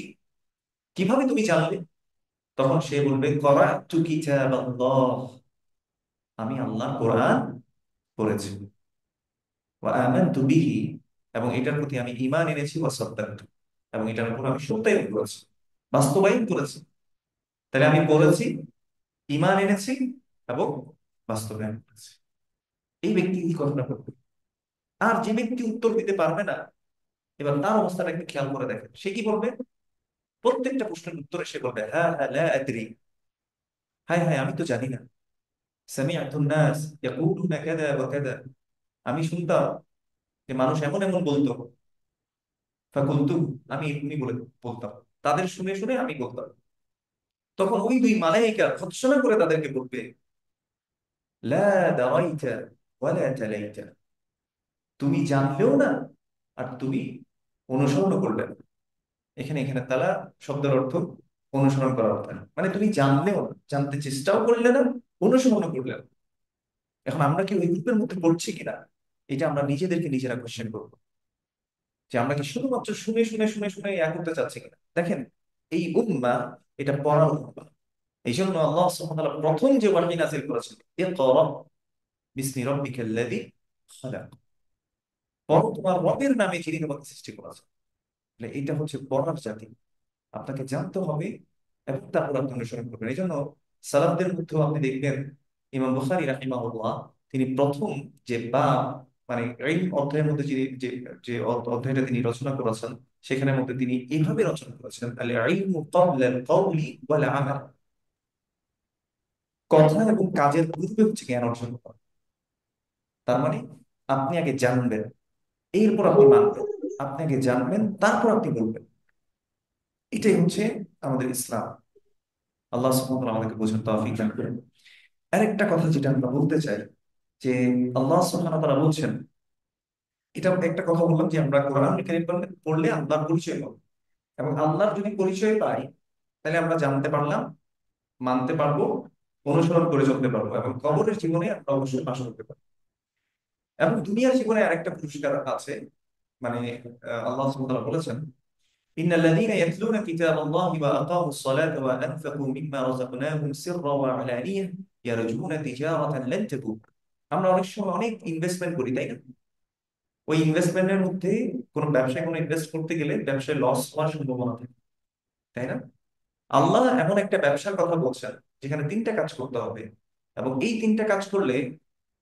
কিভাবে তুমি জানলে? তখন সে বলবে করাতু কিতাবাল্লাহ, আমি আল্লাহর কোরআন পড়েছি, ওয়া আমানতু বিহি, এবং এটার প্রতি আমি ঈমান এনেছি, ওয়া সাদ্দাকতু, এবং এটার উপর আমি সত্যায়ন করেছি, বাস্তবায়ন করেছি। তাহলে আমি পড়েছি, ঈমান এনেছি, এবং বাস্তবায়ন করেছি। এই ব্যক্তি এই ঘটনা করবে। আর যে ব্যক্তি উত্তর দিতে পারবে না, এবার তার অবস্থাটা একটু খেয়াল করে দেখেন, সে কি বলবে? প্রত্যেকটা প্রশ্নের উত্তরে সে বলবে হ্যাঁ হ্যাঁ লা আদরি, হায় হায় আমি তো জানি না। সামিআতু নাস ইয়াকুলুনা কাযা ওয়া কাযা, আমি শুনতাম যে মানুষ এমন এমন বলতো, ফাকুলতু, আমি এমনি বলে বলতাম, তাদের শুনে শুনে আমি বলতাম। তখন ওই দুই মালায়েকা ভর্ৎসনা করে তাদেরকে বলবে, লা দারাইতা ওয়ালা তালাইতা, তুমি জানলেও না আর তুমি অনুসরণ করবে না। এখানে এখানে তালা শব্দের অর্থ অনুসরণ করার অর্থ না, মানে তুমি জানলেও না, জানতে চেষ্টাও করলে না, অনুসরণ করলে না। এখন আমরা কি ওই গ্রুপের মধ্যে পড়ছি কিনা, এটা আমরা নিজেদেরকে নিজেরা কোশ্চেন করবো, যে আমরা কি শুধুমাত্র শুনে শুনে শুনে শুনে ইয়া করতে চাচ্ছি কিনা। দেখেন, এই উম্মাহ এটা পড়ার উম্মাহ। এই জন্য আল্লাহ সুবহানাহু ওয়া তাআলা প্রথম যে ওয়াহী নাযিল করেছেন, ইকরা বিসমি রাব্বিকাল্লাযী খালাক, পড়ো তোমার রবের নামে যিনি তোমাকে সৃষ্টি করেছেন। তাহলে এটা হচ্ছে পড়ার জাতি, আপনাকে জানতে হবে এবং তারপর আপনি অনুসরণ করবেন। এই জন্য সালাফদের মধ্যেও আপনি দেখবেন, ইমাম বুখারী রাহিমাহুল্লাহ তিনি প্রথম যে বাব, মানে ইলম অধ্যায়ের মধ্যে যে যে যে অধ্যায়টা তিনি রচনা করেছেন, সেখানের মধ্যে তিনি এইভাবে রচনা করেছেন, আল ইলমু ক্বাবলা আল কওলি ওয়াল আমাল, কথা এবং কাজের পূর্বে হচ্ছে জ্ঞান অর্জন করা। তার মানে আপনি আগে জানবেন, এরপর আপনি মানবেন। আপনি আগে জানবেন, তারপর আপনি বলবেন। এটাই হচ্ছে আমাদের ইসলাম। আল্লাহ সুবহানাহু ওয়া তাআলা আমাদেরকে বোঝার তৌফিক দান করেন। আরেকটা কথা যেটা আমরা বলতে চাই, যে আল্লাহ সুবহানাহু ওয়া তাআলা বলছেন, এটা একটা কথা বললাম যে আমরা কোরআন কারীম পড়লে আল্লাহর পরিচয় পাবো, এবং আল্লাহর যদি পরিচয় পাই, তাহলে আমরা জানতে পারলাম, মানতে পারবো, অনুসরণ করে চলতে পারবো, এবং কবরের জীবনে আমরা অবশ্যই পাশ করতে পারবো। এবং দুনিয়ার জীবনে আরেকটা পুরস্কার আছে, মানে আল্লাহ সুবহানাহু ওয়া তাআলা বলেছেন, ইন্নাল্লাযীনা ইয়াতলুনা কিতাবাল্লাহি ওয়া আকামুস সালাতা ওয়া আনফাকু মিম্মা রাযাকনাহুম সিররা ওয়া আলানিয়া ইয়ারজুনা তিজারাতান লান তাবুর। আমরা অনেক সময় অনেক ইনভেস্টমেন্ট করি, তাই না? ওই ইনভেস্টমেন্টের মধ্যে কোনো ব্যবসায় কোনো ইনভেস্ট করতে গেলে ব্যবসায় লস হওয়ার সম্ভাবনা থাকে, তাই না? আল্লাহ এমন একটা ব্যবসার কথা বলছেন যেখানে তিনটা কাজ করতে হবে, এবং এই তিনটা কাজ করলে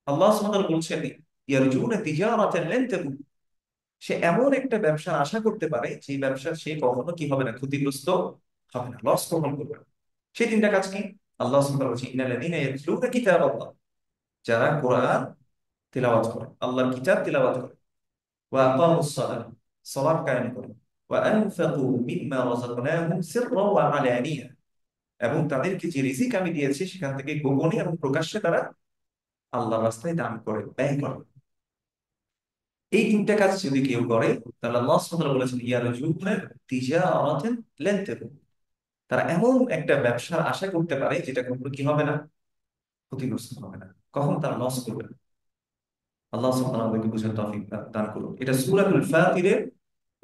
আল্লাহ সুবহানাহু ওয়া তাআলা বলছেন ইয়ারজুনা তিজারাতান লান তাবুর, সে এমন একটা ব্যবসার আশা করতে পারে যে ব্যবসা সে কখনো কি হবে না, ক্ষতিগ্রস্ত হবে না, লস কখনো করবে না। সেই তিনটা কাজ কি? আল্লাহ সুবহানাহু ওয়া তাআলা বলছেন, ইন্নাল্লাযীনা ইয়াতলুনা কিতাবাল্লাহ, যারা কোরআন তিলাওয়াত করে, আল্লাহর কিতাব তিলাওয়াত করে, ওয়া আকামুস সালাহ, সালাত কায়েম করে, ওয়া আনফাকু মিম্মা রাযাকনাহুম সিররা ওয়া আলানিয়া, এবং তাদেরকে যে রিজিক আমি দিয়েছি সেখান থেকে গোপনে এবং প্রকাশ্যে তারা আল্লাহর রাস্তায় দান করে, ব্যয় করে। এই তিনটা কাজ যদি কেউ করে, তাহলে আল্লাহ সুবহানাহু ওয়া তাআলা বলেছেন ইয়ারজুনা তিজারাতান লান তাবুর, তারা এমন একটা ব্যবসার আশা করতে পারে যেটা কখনো কি হবে না, ক্ষতিগ্রস্ত হবে না, কখনো তারা লস করবে না। আল্লাহ সুবহানাহু ওয়া তাআলা আমাদেরকে বুঝার তৌফিক দান করুন। এটা সূরাতুল ফাতিরের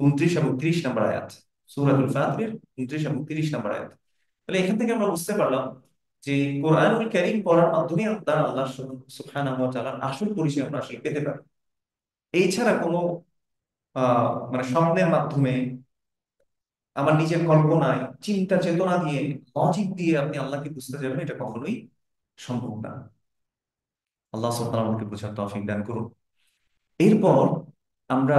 29 এবং 30 নম্বর আয়াত। সূরাতুল ফাতিরের 29 এবং 30 নম্বর আয়াত। তাহলে এখান থেকে আমরা বুঝতে পারলাম যে কোরআনুল কারীম পড়ার মাধ্যমে আমরা আল্লাহ সুবহানাহু ওয়া তাআলার আসল পরিচয় আমরা আসলে পেতে পারি। এছাড়া কোনো মানে স্বপ্নের মাধ্যমে, আমার নিজের কল্পনায়, চিন্তা চেতনা দিয়ে, লজিক দিয়ে আপনি আল্লাহকে বুঝতে যাবেন, এটা কখনোই সম্ভব না। আল্লাহ সুবহানাহু ওয়া তাআলা আমাদেরকে বোঝার তৌফিক দান করুন। এরপর আমরা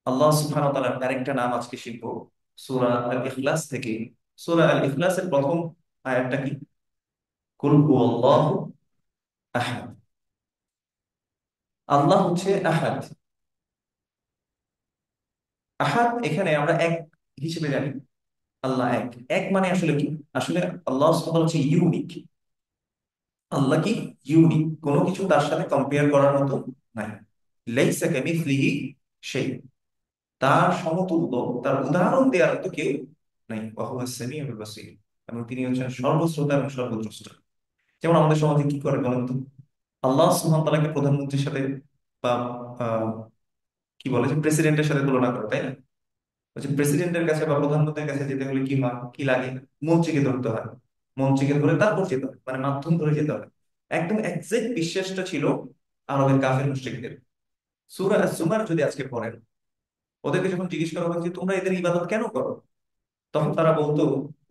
আল্লাহ সুবহানাহু ওয়া তাআলার আরেকটা নাম আজকে শিখবো, সূরা আল ইখলাস থেকে। সূরা আল ইখলাসের প্রথম আয়াতটা কি? কুল হুয়াল্লাহু আহাদ। আল্লাহ হচ্ছে আহাদ। আহাদ এখানে আমরা এক হিসেবে জানি, আল্লাহ এক। এক মানে আসলে কি? আসলে আল্লাহ সুবহানাহু ওয়া তাআলা হচ্ছে ইউনিক। আল্লাহ কি? ইউনিক, কোনো কিছু তার সাথে কম্পেয়ার করার মতো নাই। লাইসা কামিসলিহি সেই, তার সমতুল্য, তার উদাহরণ দেওয়ার মতো কেউ নাই। ওয়া হুয়া সামিউল বাসীর, এবং তিনি হচ্ছেন সর্বশ্রোতা এবং সর্বদ্রষ্টা। যেমন আমাদের সমাজে কি করে বলেন তো, আল্লাহ সুবহানাহু ওয়া তাআলাকে প্রধানমন্ত্রীর সাথে বা আহ, কি বলে যে প্রেসিডেন্টের সাথে তুলনা করে, তাই না? বলছে প্রেসিডেন্টের কাছে বা প্রধানমন্ত্রীর কাছে যেতে হলে কি লাগে? মন্ত্রীকে ধরতে হয়, মন্ত্রীকে ধরে তারপর যেতে হয়, মানে মাধ্যম ধরে যেতে হয়। একদম এক্সাক্ট বিশ্বাসটা ছিল আরবের কাফের মুশরিকদের। সূরা আজ-জুমার যদি আজকে পড়েন, ওদেরকে যখন জিজ্ঞেস করা হয় যে তোমরা এদের ইবাদত কেন করো, তখন তারা বলতো,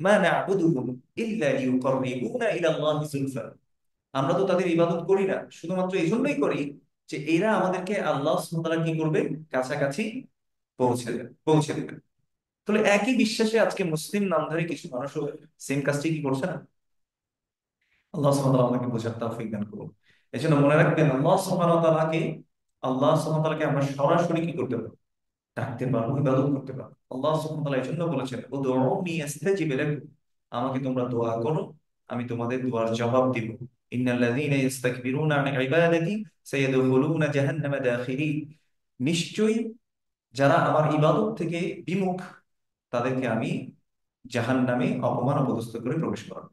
মা না'বুদুহুম ইল্লা লিয়ুকাররিবুনা ইলাল্লাহি যুলফা, আমরা তো তাদের ইবাদত করি না শুধুমাত্র এই জন্যই করি যে এরা আমাদেরকে আল্লাহ সুবহানাহু ওয়া তাআলা কি করবে, কাছাকাছি পৌঁছে দেবে। তাহলে একই বিশ্বাসে আজকে মুসলিম নামধারী কিছু মানুষও সেম কাজটি কি করছে না? আল্লাহ সুবহানাহু ওয়া তাআলা আমাকে বোঝার তৌফিক দান করুন। এই জন্য মনে রাখবেন, আল্লাহ সুবহানাহু ওয়া তাআলাকে আমরা সরাসরি কি করতে পারবো? ডাকতে পারবো, ইবাদত করতে পারবো। আল্লাহ সুবহানাহু ওয়া তাআলা এই জন্য বলেছেন, উদউনি আস্তাজিব লাকুম, আমাকে তোমরা দোয়া করো, আমি তোমাদের দোয়ার জবাব দিব। ইন্নাল্লাযীনা ইস্তাকবিরুনা আন ইবাদাতি সায়াদখুলুনা জাহান্নামা দাখিরিন, নিশ্চয়ই যারা আমার ইবাদত থেকে বিমুখ, তাদেরকে আমি জাহান্নামে অপমান অপদস্থ করে প্রবেশ করাবো।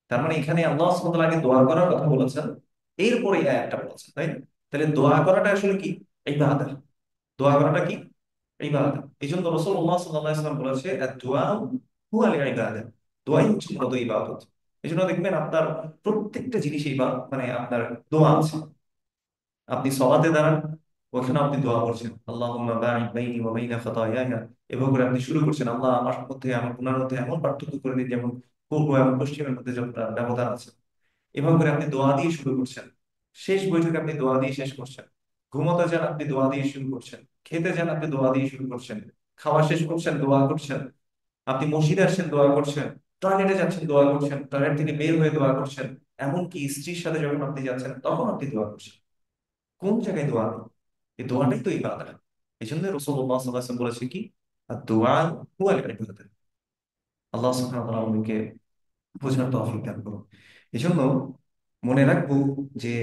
তার মানে এখানে আল্লাহ সুবহানাহু ওয়া তাআলা আগে দোয়া করার কথা বলেছেন, এরপরে এই আয়াতটা বলেছেন, তাই না? তাহলে দোয়া করাটা আসলে কি? ইবাদত। দোয়া করাটা কি? ইবাদত। এই জন্য রাসূলুল্লাহ সাল্লাল্লাহু আলাইহি ওয়াসাল্লাম বলেছে, আদ-দুআ হুয়া আল-ইবাদা, দোয়াই হচ্ছে মূলত ইবাদত। এই জন্য দেখবেন আপনার প্রত্যেকটা জিনিস ইবাদত, মানে আপনার দোয়া আছে। আপনি সলাতে দাঁড়ান, ওখানে আপনি দোয়া করছেন, আল্লাহুম্মা বা'id বাইনি ওয়া বাইনা খাতায়ায়া, এভাবে করে আপনি শুরু করছেন, আল্লাহ আমার মধ্যে, আমার গুনার মধ্যে এমন পার্থক্য করে দিন যেমন পূর্ব এবং পশ্চিমের মধ্যে যতটা ব্যবধান আছে। এভাবে করে আপনি দোয়া দিয়ে শুরু করছেন, শেষ বৈঠকে আপনি দোয়া দিয়ে শেষ করছেন, ঘুমোতে যান আপনি দোয়া দিয়ে শুরু করছেন, খেতে যান আপনি দোয়া দিয়ে শুরু করছেন, খাওয়া শেষ করছেন দোয়া করছেন, আপনি মসজিদে আসছেন দোয়া করছেন, টয়লেটে যাচ্ছেন দোয়া করছেন, টয়লেট থেকে বের হয়ে দোয়া করছেন, এমনকি স্ত্রীর সাথে যখন আপনি যাচ্ছেন তখন আপনি দোয়া করছেন। কোন জায়গায় দোয়া নেই? এই দোয়াটাই তো ইবাদত। এই জন্য রাসূলুল্লাহ সাল্লাল্লাহু আলাইহি ওয়াসাল্লাম বলেছেন কি, আর-দোয়া হুয়া আল-ইবাদা। আল্লাহ সুবহানাহু ওয়া তাআলা আমাদেরকে বোঝার তৌফিক দান করুন। এই জন্য মনে রাখবো যে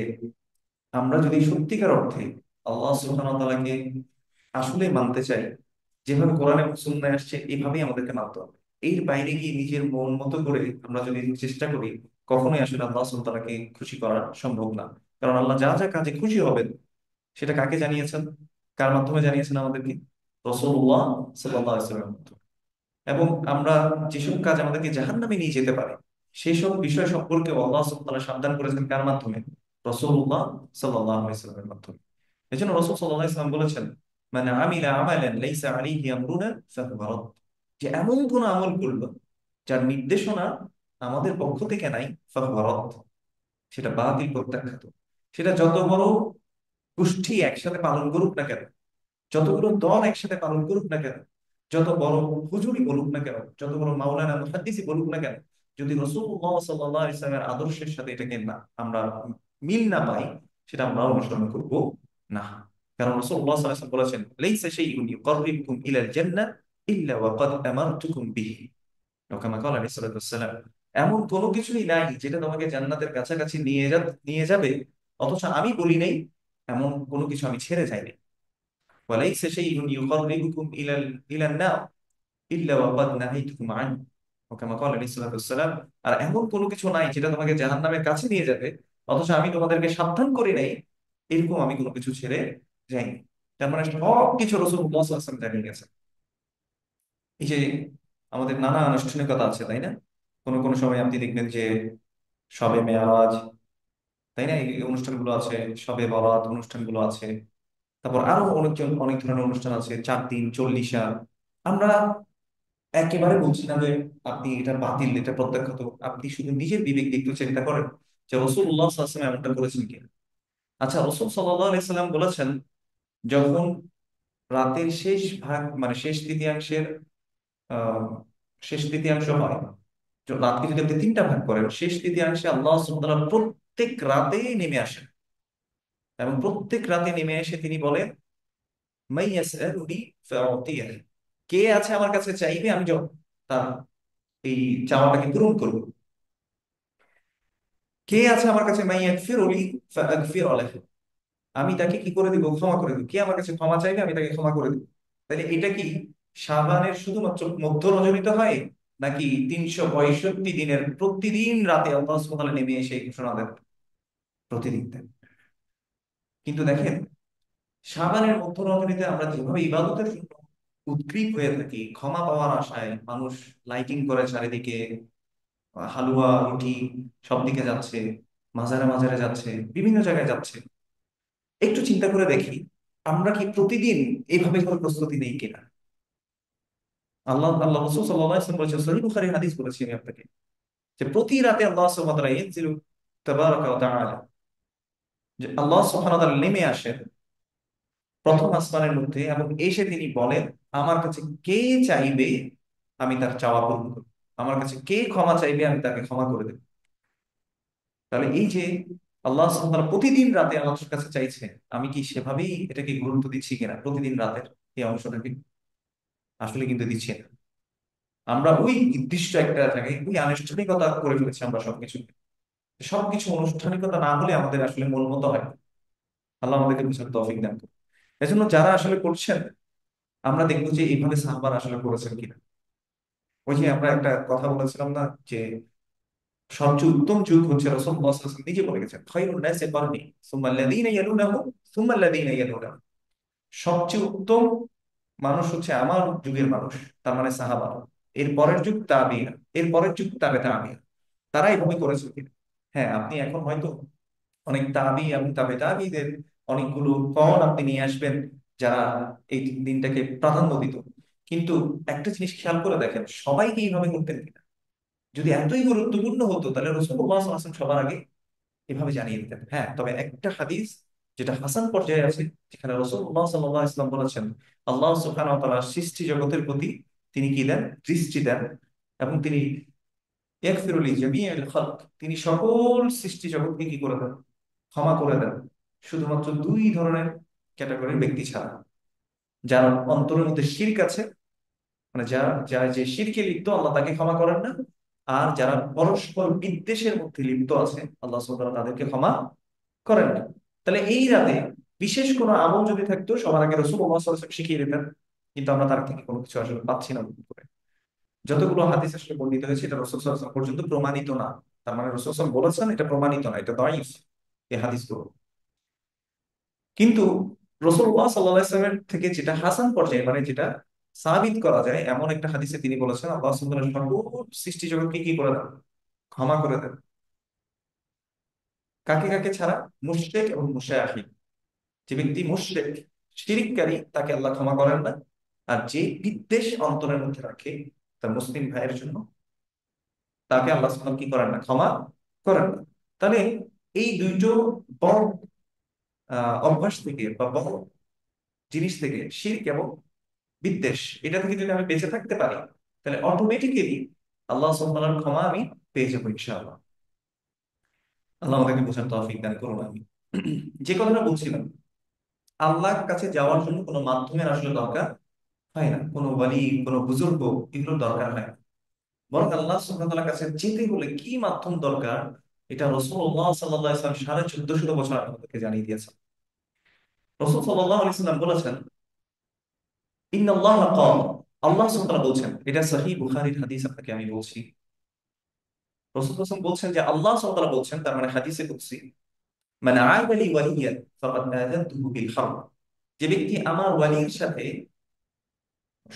আমরা যদি সত্যিকার অর্থে আল্লাহ সুবহানাহু ওয়া তাআলাকে আসলে মানতে চাই, যেভাবে কোরআন এবং সুন্নাহ আসছে এইভাবেই আমাদেরকে মানতে হবে। এর বাইরে গিয়ে নিজের মন মতো করে আমরা যদি চেষ্টা করি, কখনোই আসলে আল্লাহ সুবহানাহু ওয়া তাআলাকে খুশি করা সম্ভব না। কারণ আল্লাহ যা যা কাজে খুশি হবেন সেটা কাকে জানিয়েছেন? কার মাধ্যমে জানিয়েছেন আমাদেরকে? রাসূলুল্লাহ সাল্লাল্লাহু আলাইহি ওয়াসাল্লামের মাধ্যমে। এবং আমরা যেসব কাজ আমাদেরকে জাহান্নামে নিয়ে যেতে পারে, সেই সব বিষয় সম্পর্কে আল্লাহ সুবহানাহু ওয়া তাআলা সাবধান করেছেন কার মাধ্যমে? রাসূলুল্লাহ সাল্লাল্লাহু আলাইহি ওয়াসাল্লামের মাধ্যমে। এজন্য রাসূল সাল্লাল্লাহু আলাইহি ওয়াসাল্লাম বলেছেন, মান আমিলা আমালান লাইসা আলাইহি আমরুনা ফাহুয়া রাদ, যে এমন কোন আমল করলো যার নির্দেশনা আমাদের পক্ষ থেকে নাই, ফাহুয়া রাদ, সেটা বাতিল, প্রত্যাখ্যাত। সেটা যত বড় গোষ্ঠী একসাথে পালন করুক না কেন, যতগুলো দল একসাথে পালন করুক না কেন, যত বড় হুজুরি বলুক না কেন, যত বড় মাওলানা মুহাদ্দিসি বলুক না কেন, যদি রাসূলুল্লাহ সাল্লাল্লাহু আলাইহি ওয়াসাল্লামের আদর্শের সাথে এটাকে না আমরা মিল না পাই, সেটা আমরা অনুসরণ করব না। কারণ রাসূলুল্লাহ সাল্লাল্লাহু আলাইহি ওয়াসাল্লাম বলেছেন, লাইসা শাইউন ইউকাররিবুকুম ইলাল জান্নাহ ইল্লা ওয়া ক্বাদ আমারতুকুম বিহি, আও কামা ক্বালা আলাইহিস সালাতু ওয়াসসালাম। এমন কোনো কিছুই নাই যেটা তোমাকে জান্নাতের কাছাকাছি নিয়ে যাবে, অথচ আমি বলি নাই, এমন কোনো কিছু আমি ছেড়ে যাইনি। ওয়ালাইসা শাইউন ইউকাররিবুকুম ইলান নার ইল্লা ওয়া ক্বাদ নাহাইতুকুম আনহু, ও কামা ক্বালা আলাইহিস সালাতু ওয়াসসালাম। আর এমন কোনো কিছু নাই যেটা তোমাকে জাহান্নামের কাছে নিয়ে যাবে, অথচ আমি তোমাদেরকে সাবধান করি নাই, এরকম আমি কোনো কিছু ছেড়ে যাইনি। তার মানে সব কিছু রাসূলুল্লাহ সাল্লাল্লাহু আলাইহি ওয়াসাল্লাম জানিয়ে গেছেন। এই যে আমাদের নানা আনুষ্ঠানিকতা আছে, তাই না? কোনো কোনো সময় আপনি দেখবেন যে শবে মেয়ারাজ, তাই না, এই অনুষ্ঠানগুলো আছে, শবে বরাত অনুষ্ঠানগুলো আছে, তারপর আরো অনেক ধরনের অনুষ্ঠান আছে, 4 দিন, চল্লিশা। আমরা একেবারে বলছি না যে আপনি এটা বাতিল, এটা প্রত্যাখ্যাত। আপনি শুধু নিজের বিবেক দিয়ে একটু চিন্তা করেন যে রাসূলুল্লাহ সাল্লাল্লাহু আলাইহি ওয়াসাল্লাম এমনটা করেছেন কিনা। আচ্ছা, রাসূল সাল্লাল্লাহু আলাইহি সাল্লাম বলেছেন, যখন রাতের শেষ ভাগ, মানে শেষ তৃতীয়াংশের আহ শেষ তৃতীয়াংশ হয়, রাতকে যদি আপনি 3টা ভাগ করেন, শেষ তৃতীয়াংশে আল্লাহ সুবহানাহু ওয়া তাআলা প্রত্যেক রাতে নেমে আসেন, এবং প্রত্যেক রাতে নেমে এসে তিনি বলেন, মাই ইয়াসআলুনি ফাউতিয়াহ, কে আছে আমার কাছে চাইবে, আমি তার এই চাওয়াটাকে পূরণ করব। কে আছে আমার কাছে, মাই ইয়াগফিরুলি ফাআগফির লাহু, আমি তাকে কি করে দিব? ক্ষমা করে দিব। কে আমার কাছে ক্ষমা চাইবে, আমি তাকে ক্ষমা করে দিব। তাহলে এটা কি শাবানের শুধুমাত্র মধ্য রজনীতে হয়, নাকি 365 দিনের প্রতিদিন রাতে আল্লাহ সুবহানাহু ওয়া তাআলা নেমে এসে এই ঘোষণা দেন? প্রতিদিন দেন। কিন্তু দেখেন, শাবানের মধ্য রজনীতে আমরা যেভাবে ইবাদতের জন্য উদ্গ্রীব হয়ে থাকি, ক্ষমা পাওয়ার আশায় মানুষ লাইটিং করে চারিদিকে, হালুয়া রুটি সব দিকে যাচ্ছে, মাজারে মাজারে যাচ্ছে, বিভিন্ন জায়গায় যাচ্ছে, একটু চিন্তা করে দেখি আমরা কি প্রতিদিন এইভাবে কোনো প্রস্তুতি নেই কিনা? আল্লাহ রাসূল সাল্লাল্লাহু আলাইহি ওয়াসাল্লাম বলেছেন, সহিহ বুখারীর হাদিস বলেছি আমি আপনাকে, যে প্রতি রাতে আল্লাহ সুবহানাহু ওয়া তাআলা ইয়ানজিলু তাবারাকা ওয়া তাআলা, যে আল্লাহ সুবহানাহু ওয়া তাআলা নেমে আসেন প্রথম আসমানের মধ্যে, এবং এসে তিনি বলেন, আমার কাছে কে চাইবে আমি তার চাওয়া পূরণ করব, আমার কাছে কে ক্ষমা চাইবে আমি তাকে ক্ষমা করে দেব। তাহলে এই যে আল্লাহ সুবহানাহু ওয়া তাআলা প্রতিদিন রাতে আমাদের কাছে চাইছে, আমি কি সেভাবেই এটাকে গুরুত্ব দিচ্ছি কিনা প্রতিদিন রাতের এই অংশটাকে? আসলে কিন্তু দিচ্ছি না। আমরা ওই নির্দিষ্ট একটা জায়গায় ওই আনুষ্ঠানিকতা করে ফেলেছি আমরা সবকিছু। সবকিছু আনুষ্ঠানিকতা না হলে আমাদের আসলে মন মতো হয় না। আল্লাহ আমাদেরকে বুঝার তৌফিক দান করুন। এজন্য যারা আসলে করছেন, আমরা দেখবো যে এইভাবে সাহাবারা আসলে করেছেন কিনা। ওই যে আমরা একটা কথা বলেছিলাম না, যে সবচেয়ে উত্তম যুগ হচ্ছে রাসূলুল্লাহ সাল্লাল্লাহু আলাইহি ওয়াসাল্লাম নিজে বলে গেছেন, খায়রুন নাসি কারনি সুম্মা আল্লাযীনা ইয়ালুনাহুম সুম্মা আল্লাযীনা ইয়ালুনাহুম। সবচেয়ে উত্তম মানুষ হচ্ছে আমার যুগের মানুষ, তার মানে সাহাবা। এর পরের যুগ তাবিঈন, এর পরের যুগ তাবে তাবিঈন। তারা এইভাবে করেছে কিনা। হ্যাঁ, আপনি এখন হয়তো অনেক তাবি এবং তাবে তাবিদের অনেকগুলো কল আপনি নিয়ে আসবেন যারা এই দিনটাকে প্রাধান্য দিত। কিন্তু একটা জিনিস খেয়াল করে দেখেন, সবাই কি এইভাবে করতেন কিনা? যদি এতই গুরুত্বপূর্ণ হতো তাহলে রাসূলুল্লাহ সাল্লাল্লাহু আলাইহি ওয়াসাল্লাম সবার আগে এভাবে জানিয়ে দিতেন। হ্যাঁ, তবে একটা হাদিস যেটা হাসান পর্যায়ে আছে, যেখানে রাসূলুল্লাহ সাল্লাল্লাহু আলাইহি ওয়াসাল্লাম বলেছেন আল্লাহ সুবহানাহু ওয়া তাআলা সৃষ্টি জগতের প্রতি তিনি কি দেন? দৃষ্টি দেন। এবং তিনি ইয়াগফিরু লিজামিইল খালক, তিনি সকল সৃষ্টি জগৎকে কি করে দেন? ক্ষমা করে দেন। শুধুমাত্র দুই ধরনের ক্যাটাগরির ব্যক্তি ছাড়া, যার অন্তরের মধ্যে শিরক আছে, মানে যারা যারা যে শিরকে লিপ্ত আল্লাহ তাকে ক্ষমা করেন না। আর যারা পরস্পর বিদ্বেষের মধ্যে লিপ্ত আছে আল্লাহ সুবহানাহু ওয়া তাআলা তাদেরকে ক্ষমা করেন না। তাহলে এই রাতে বিশেষ কোনো আমল যদি থাকতো সবার আগে রাসূলুল্লাহ সাল্লাল্লাহু আলাইহি ওয়াসাল্লাম শিখিয়ে দিতেন। কিন্তু আমরা তার থেকে কোনো কিছু আসলে পাচ্ছি না নতুন করে। যতগুলো হাদিস আসলে বর্ণিত হয়েছে এটা রাসূল সাল্লাল্লাহু আলাইহি ওয়াসাল্লাম পর্যন্ত প্রমাণিত না। তার মানে রাসূল সাল্লাল্লাহু আলাইহি ওয়াসাল্লাম বলেছেন এটা প্রমাণিত না, এটা দাঈফ এই হাদিসগুলো। কিন্তু রাসূলুল্লাহ সাল্লাল্লাহু আলাইহি ওয়াসাল্লামের থেকে যেটা হাসান পর্যায়ে, মানে যেটা সাবিত করা যায় এমন একটা হাদিসে তিনি বলেছেন আল্লাহ সুবহানাহু ওয়া তাআলা সকল সৃষ্টি জগৎকে কি করে দেন? ক্ষমা করে দেন। কাকে কাকে ছাড়া? মুশরিক এবং মুশাহিদ। যে ব্যক্তি মুশরিক, শিরিককারী, তাকে আল্লাহ ক্ষমা করেন না। আর যে বিদ্বেষ অন্তরের মধ্যে রাখে তার মুসলিম ভাইয়ের জন্য, তাকে আল্লাহ সুবহানাহু ওয়া তাআলা কি করেন না? ক্ষমা করেন না। তাহলে এই দুইটো বড় অভ্যাস থেকে বা বড় জিনিস থেকে, শিরক এবং বিদ্বেষ, এটা থেকে যদি আমি বেঁচে থাকতে পারি, তাহলে অটোমেটিক্যালি আল্লাহ সুবহানাহু ওয়া তাআলার ক্ষমা আমি পেয়ে যাবো ইনশাআল্লাহ। আল্লাহ আমাদেরকে বোঝার তৌফিক দান করুন। আমি যে কথাটা বলছিলাম, আল্লাহর কাছে যাওয়ার জন্য কোনো মাধ্যমের আসলে দরকার হয় না, কোনো ওয়ালি, কোনো বুজুর্গ, এগুলোর দরকার হয় না। বরং আল্লাহ সুবহানাহু ওয়া তাআলার কাছে যেতে হলে কি মাধ্যম দরকার, এটা রাসূলুল্লাহ সাল্লাল্লাহু আলাইহি ওয়াসাল্লাম 1450 বছর আগে আমাদেরকে জানিয়ে দিয়েছেন। রাসূল সাল্লাল্লাহু আলাইহি ওয়াসাল্লাম বলেছেন ইন্নাল্লাহ ক্বাল, আল্লাহ সুবহানাহু ওয়া তাআলা বলছেন, এটা সহিহ বুখারীর হাদিস আপনাকে আমি বলছি। রাসূল সাল্লাল্লাহু আলাইহি ওয়াসাল্লাম বলছেন যে আল্লাহ সুবহানাহু ওয়া তাআলা বলছেন, তার মানে হাদিসে কুদসি, মান আ'াদা লি ওয়ালিয়ান ফাকাদ আযানতুহু বিল হারব। যে ব্যক্তি আমার ওয়ালির সাথে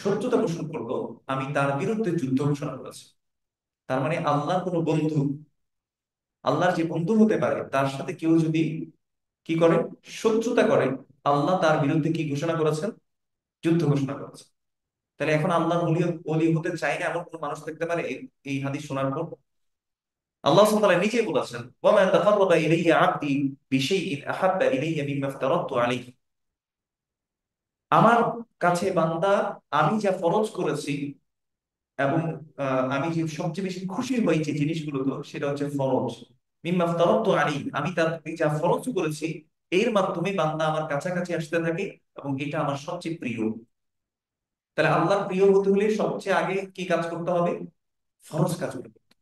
শত্রুতা পোষণ করলো, আমি তার বিরুদ্ধে যুদ্ধ ঘোষণা করেছি। তার মানে আল্লাহর কোনো বন্ধু, আল্লাহর যে বন্ধু হতে পারে, তার সাথে কেউ যদি কি করে? শত্রুতা করে, আল্লাহ তার বিরুদ্ধে কি ঘোষণা করেছেন? যুদ্ধ ঘোষণা করেছেন। তাহলে এখন আল্লাহর ওলি ওলি হতে চাই না এমন কোন মানুষ থাকতে পারে এই এই হাদিস শোনার পর? আল্লাহ সুবহানাহু ওয়া তাআলা নিজে বলেছেন, ওয়া মা তাকাররাবা ইলাইয়া আবদি বিশাইইন আহাব্বা ইলাইয়া মিম্মা ইফতারাতু আলাইহি। আমার কাছে বান্দা আমি যা ফরজ করেছি, এবং আমি যে সবচেয়ে বেশি খুশি হই যে জিনিসগুলো, তো সেটা হচ্ছে ফরজ। মিম্মা ইফতারাতু আলাইহি, আমি তার প্রতি যা ফরজ করেছি এর মাধ্যমে বান্দা আমার কাছাকাছি আসতে থাকে, এবং এটা আমার সবচেয়ে প্রিয়। তাহলে আল্লাহর প্রিয় হতে হলে সবচেয়ে আগে কি কাজ করতে হবে? ফরজ কাজ করতে হবে।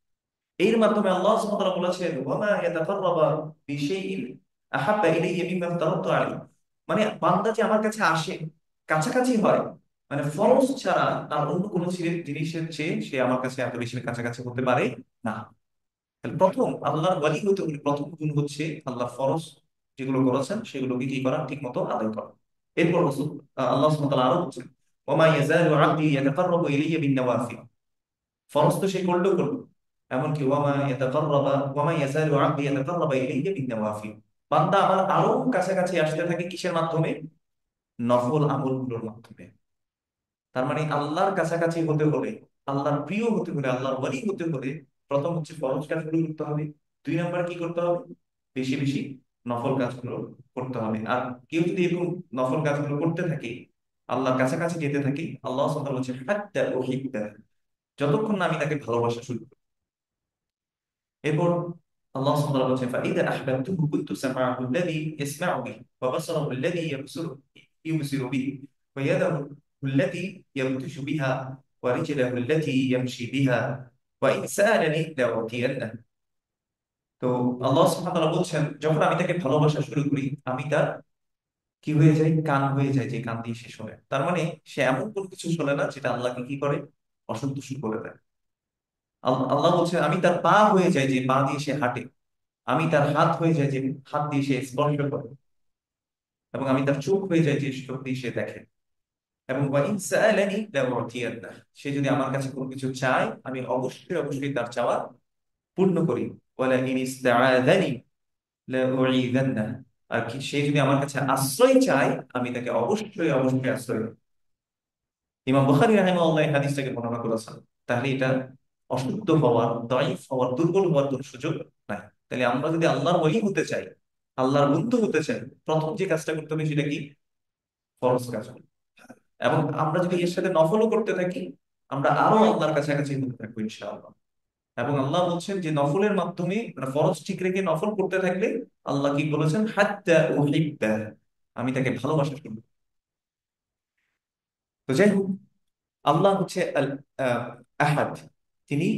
এর মাধ্যমে আল্লাহ সুবহানাহু ওয়া তাআলা বলেছেন, ওয়া মা ইয়াতাকাররাবা বিশাইইন আহাব্বা ইলাইয়া মিম্মা ইফতারাতু আলাইহি। মানে বান্দা যে আমার কাছে আসে, কাছাকাছি হয়, মানে ফরজ ছাড়া আর অন্য কোনো জিনিসের চেয়ে সে আমার কাছে এত বেশি কাছাকাছি হতে পারে না। তাহলে প্রথম আল্লাহর ওয়ালি হতে হলে প্রথম গুণ হচ্ছে আল্লাহ ফরজ যেগুলো করেছেন সেগুলোকে কি করা? ঠিক মতো আদায় করা। এরপর আল্লাহ সুবহানাহু ওয়া তাআলা আরো বলছেন, ওয়া মা ইয়াযালু আবদি ইয়াতাকাররাবু ইলাইয়া বিন নওয়াফিল। ফরজ তো সে করলেও করলো, এমনকি ওয়া মা ইয়াযালু আবদি ইয়াতাকাররাবু ইলাইয়া বিন নওয়াফিল। বান্দা আমার আরো কাছাকাছি আসতে থাকে কিসের মাধ্যমে? নফল আমলগুলোর মাধ্যমে। তার মানে আল্লাহর কাছাকাছি হতে হলে, আল্লাহর প্রিয় হতে হলে, আল্লাহর ওয়ালি হতে হলে প্রথম হচ্ছে ফরজ কাজগুলো করতে হবে। দুই নাম্বার কি করতে হবে? বেশি বেশি নফল কাজগুলো করতে হবে। আর কেউ যদি এরকম নফল কাজগুলো করতে থাকে, আল্লাহর কাছাকাছি যেতে থাকি, আল্লাহ সুবহানাহু ওয়া তাআলা বলছেন হাত্তা উহিব্বা, যতক্ষণ না আমি তাকে ভালোবাসা শুরু করি। এরপর আল্লাহ সুবহানাহু ওয়া তাআলা বলছেন ফাইদা আহবাবতুহু কুনতু সামাআহু আল্লাযী ইয়াসমাউ বিহি ওয়া বাসারাহু আল্লাযী ইউবসিরু বিহি ওয়া ইয়াদাহু আল্লাতী ইয়াবতিশু বিহা ওয়া রিজলাহু আল্লাতী ইয়ামশি বিহা ওয়া ইন সাআলানি লাউতিয়ান্নাহু। তো আল্লাহ সুবহানাহু ওয়া তাআলা বলছেন, যখন আমি তাকে ভালোবাসা শুরু করি, আমি তার কি হয়ে যায়, কান হয়ে যায়, যে কান দিয়ে সে শোনে। তার মানে সে এমন কোনো কিছু শোনে না যেটা আল্লাহকে কি করে, অসন্তুষ্ট করে দেয়। আল্লাহ বলছেন আমি তার পা হয়ে যায়, যে পা দিয়ে সে হাঁটে। আমি তার হাত হয়ে যায়, যে হাত দিয়ে সে স্পর্শ করে। এবং আমি তার চোখ হয়ে যায়, যে চোখ দিয়ে সে দেখে। এবং ওয়া ইন সাআলানি লাউতিয়ান্নাহ, সে যদি আমার কাছে কোনো কিছু চায়, আমি অবশ্যই অবশ্যই তার চাওয়া পূর্ণ করি। ওয়ালা ইন ইসতাআযানি লাউঈযান্নাহ, আর কি সে যদি আমার কাছে আশ্রয় চায়, আমি তাকে অবশ্যই অবশ্যই আশ্রয় দেব। ইমাম বুখারী রাহিমাহুল্লাহ এই হাদিসটাকে বর্ণনা করেছেন। তাহলে এটা অশুদ্ধ হওয়ার, দাঈফ হওয়ার, দুর্বল হওয়ার কোনো সুযোগ নাই। তাহলে আমরা যদি আল্লাহর ওলি হতে চাই, আল্লাহর বন্ধু হতে চাই, প্রথম যে কাজটা করতে হবে সেটা কি, ফরজ কাজ। এবং আমরা যদি এর সাথে নফলও করতে থাকি, আমরা আরো আল্লাহর কাছাকাছি হতে থাকবো ইনশাআল্লাহ। এবং আল্লাহ বলছেন যে নফলের মাধ্যমে, মানে ফরজ ঠিক রেখে নফল করতে থাকলে, আল্লাহ কি বলেছেন, হাত্তা উহিব্বা, আমি তাকে ভালোবাসা শুরু করব। তো যাই হোক, আল্লাহ হচ্ছে আল আহাদ। তিনি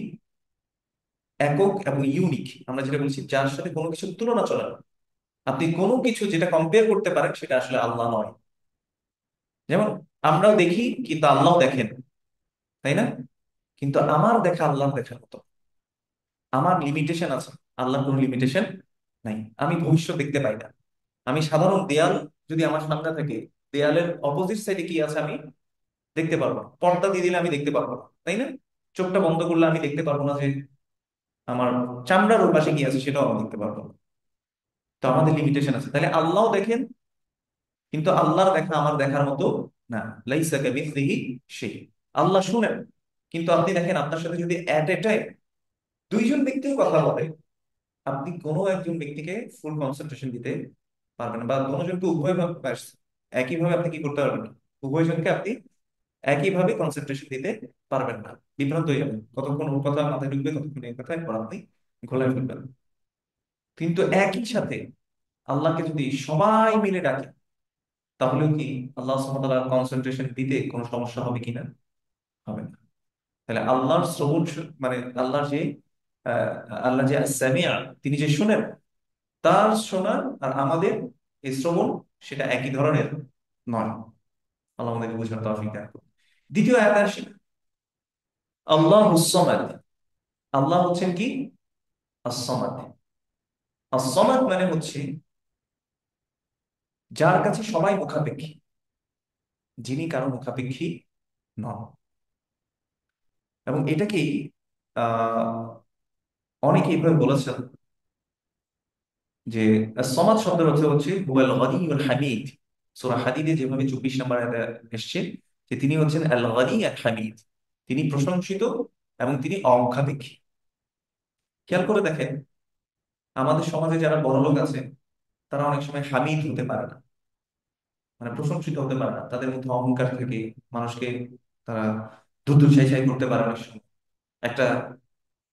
একক এবং ইউনিক, আমরা যেটা বলছি, যার সাথে কোনো কিছুর তুলনা চলে না। আপনি কোনো কিছু যেটা কম্পেয়ার করতে পারেন, সেটা আসলে আল্লাহ নয়। যেমন আমরাও দেখি, কিন্তু আল্লাহ দেখেন, তাই না? কিন্তু আমার দেখা আল্লাহর দেখার মতো। আমার লিমিটেশন আছে, আল্লাহর কোনো লিমিটেশন নাই। আমি ভবিষ্যৎ দেখতে পাই না। আমি সাধারণ দেয়াল যদি আমার সামনে থাকে, দেয়ালের অপোজিট সাইডে কি আছে আমি দেখতে পারবো না। পর্দা দিয়ে দিলে আমি দেখতে পারবো না, তাই না? চোখটা বন্ধ করলে আমি দেখতে পারবো না যে আমার চামড়ার ওর পাশে কি আছে, সেটাও আমি দেখতে পারবো না। তো আমাদের লিমিটেশন আছে। তাহলে আল্লাহ দেখেন, কিন্তু আল্লাহর দেখা আমার দেখার মতো না। লাইসা কামিসলিহি সেই। আল্লাহ শুনেন, কিন্তু আপনি দেখেন, আপনার সাথে যদি এট এ টাইম দুইজন ব্যক্তিও কথা বলে, আপনি কোনো একজন ব্যক্তিকে ফুল কনসেন্ট্রেশন দিতে পারবেন না, বা দুজনকে উভয়ভাবে একইভাবে আপনি কি করতে পারবেন না। উভয়জনকে আপনি একইভাবে কনসেন্ট্রেশন দিতে পারবেন না, বিভ্রান্ত হয়ে যাবেন। কতক্ষণ ওর কথা মাথায় ঢুকবে, কতক্ষণ এই কথা, এরপর আপনি ঘোলায় ফেলবেন। কিন্তু একই সাথে আল্লাহকে যদি সবাই মিলে ডাকে, তাহলে কি আল্লাহ সুবহানাহু ওয়া তাআলার কনসেন্ট্রেশন দিতে কোনো সমস্যা হবে কিনা? হবে না। তাহলে আল্লাহর শ্রবণ মানে আল্লাহর যে আহ, আল্লাহ যে সামিয়া, তিনি যে শুনেন, তার শোনা আর আমাদের এই শ্রবণ, সেটা একই ধরনের নয়। আল্লাহ আমাদেরকে বোঝার তৌফিক দান করুন। দ্বিতীয় আয়াত আসি, আল্লাহুস সামাদ। আল্লাহ হচ্ছেন কি, আস-সামাদ। আস-সামাদ মানে হচ্ছে যার কাছে সবাই মুখাপেক্ষী, যিনি কারো মুখাপেক্ষী নন। এবং এটাকেই আহ অনেকে এইভাবে বলেছেন যে সমাদ শব্দের অর্থ হচ্ছে হুয়াল গনিয়ুল হামিদ। সূরা হাদিদে যেভাবে 24 নম্বর আয়াতে এসেছে, যে তিনি হচ্ছেন আল গনি আল হামিদ, তিনি প্রশংসিত এবং তিনি অমুখাপেক্ষী। খেয়াল করে দেখেন, আমাদের সমাজে যারা বড়লোক আছে, তারা অনেক সময় হামিদ হতে পারে না, মানে প্রশংসিত হতে পারে না। তাদের মধ্যে অহংকার থেকে মানুষকে তারা ধুধু ছাই ছাই করতে পারে অনেক সময়। একটা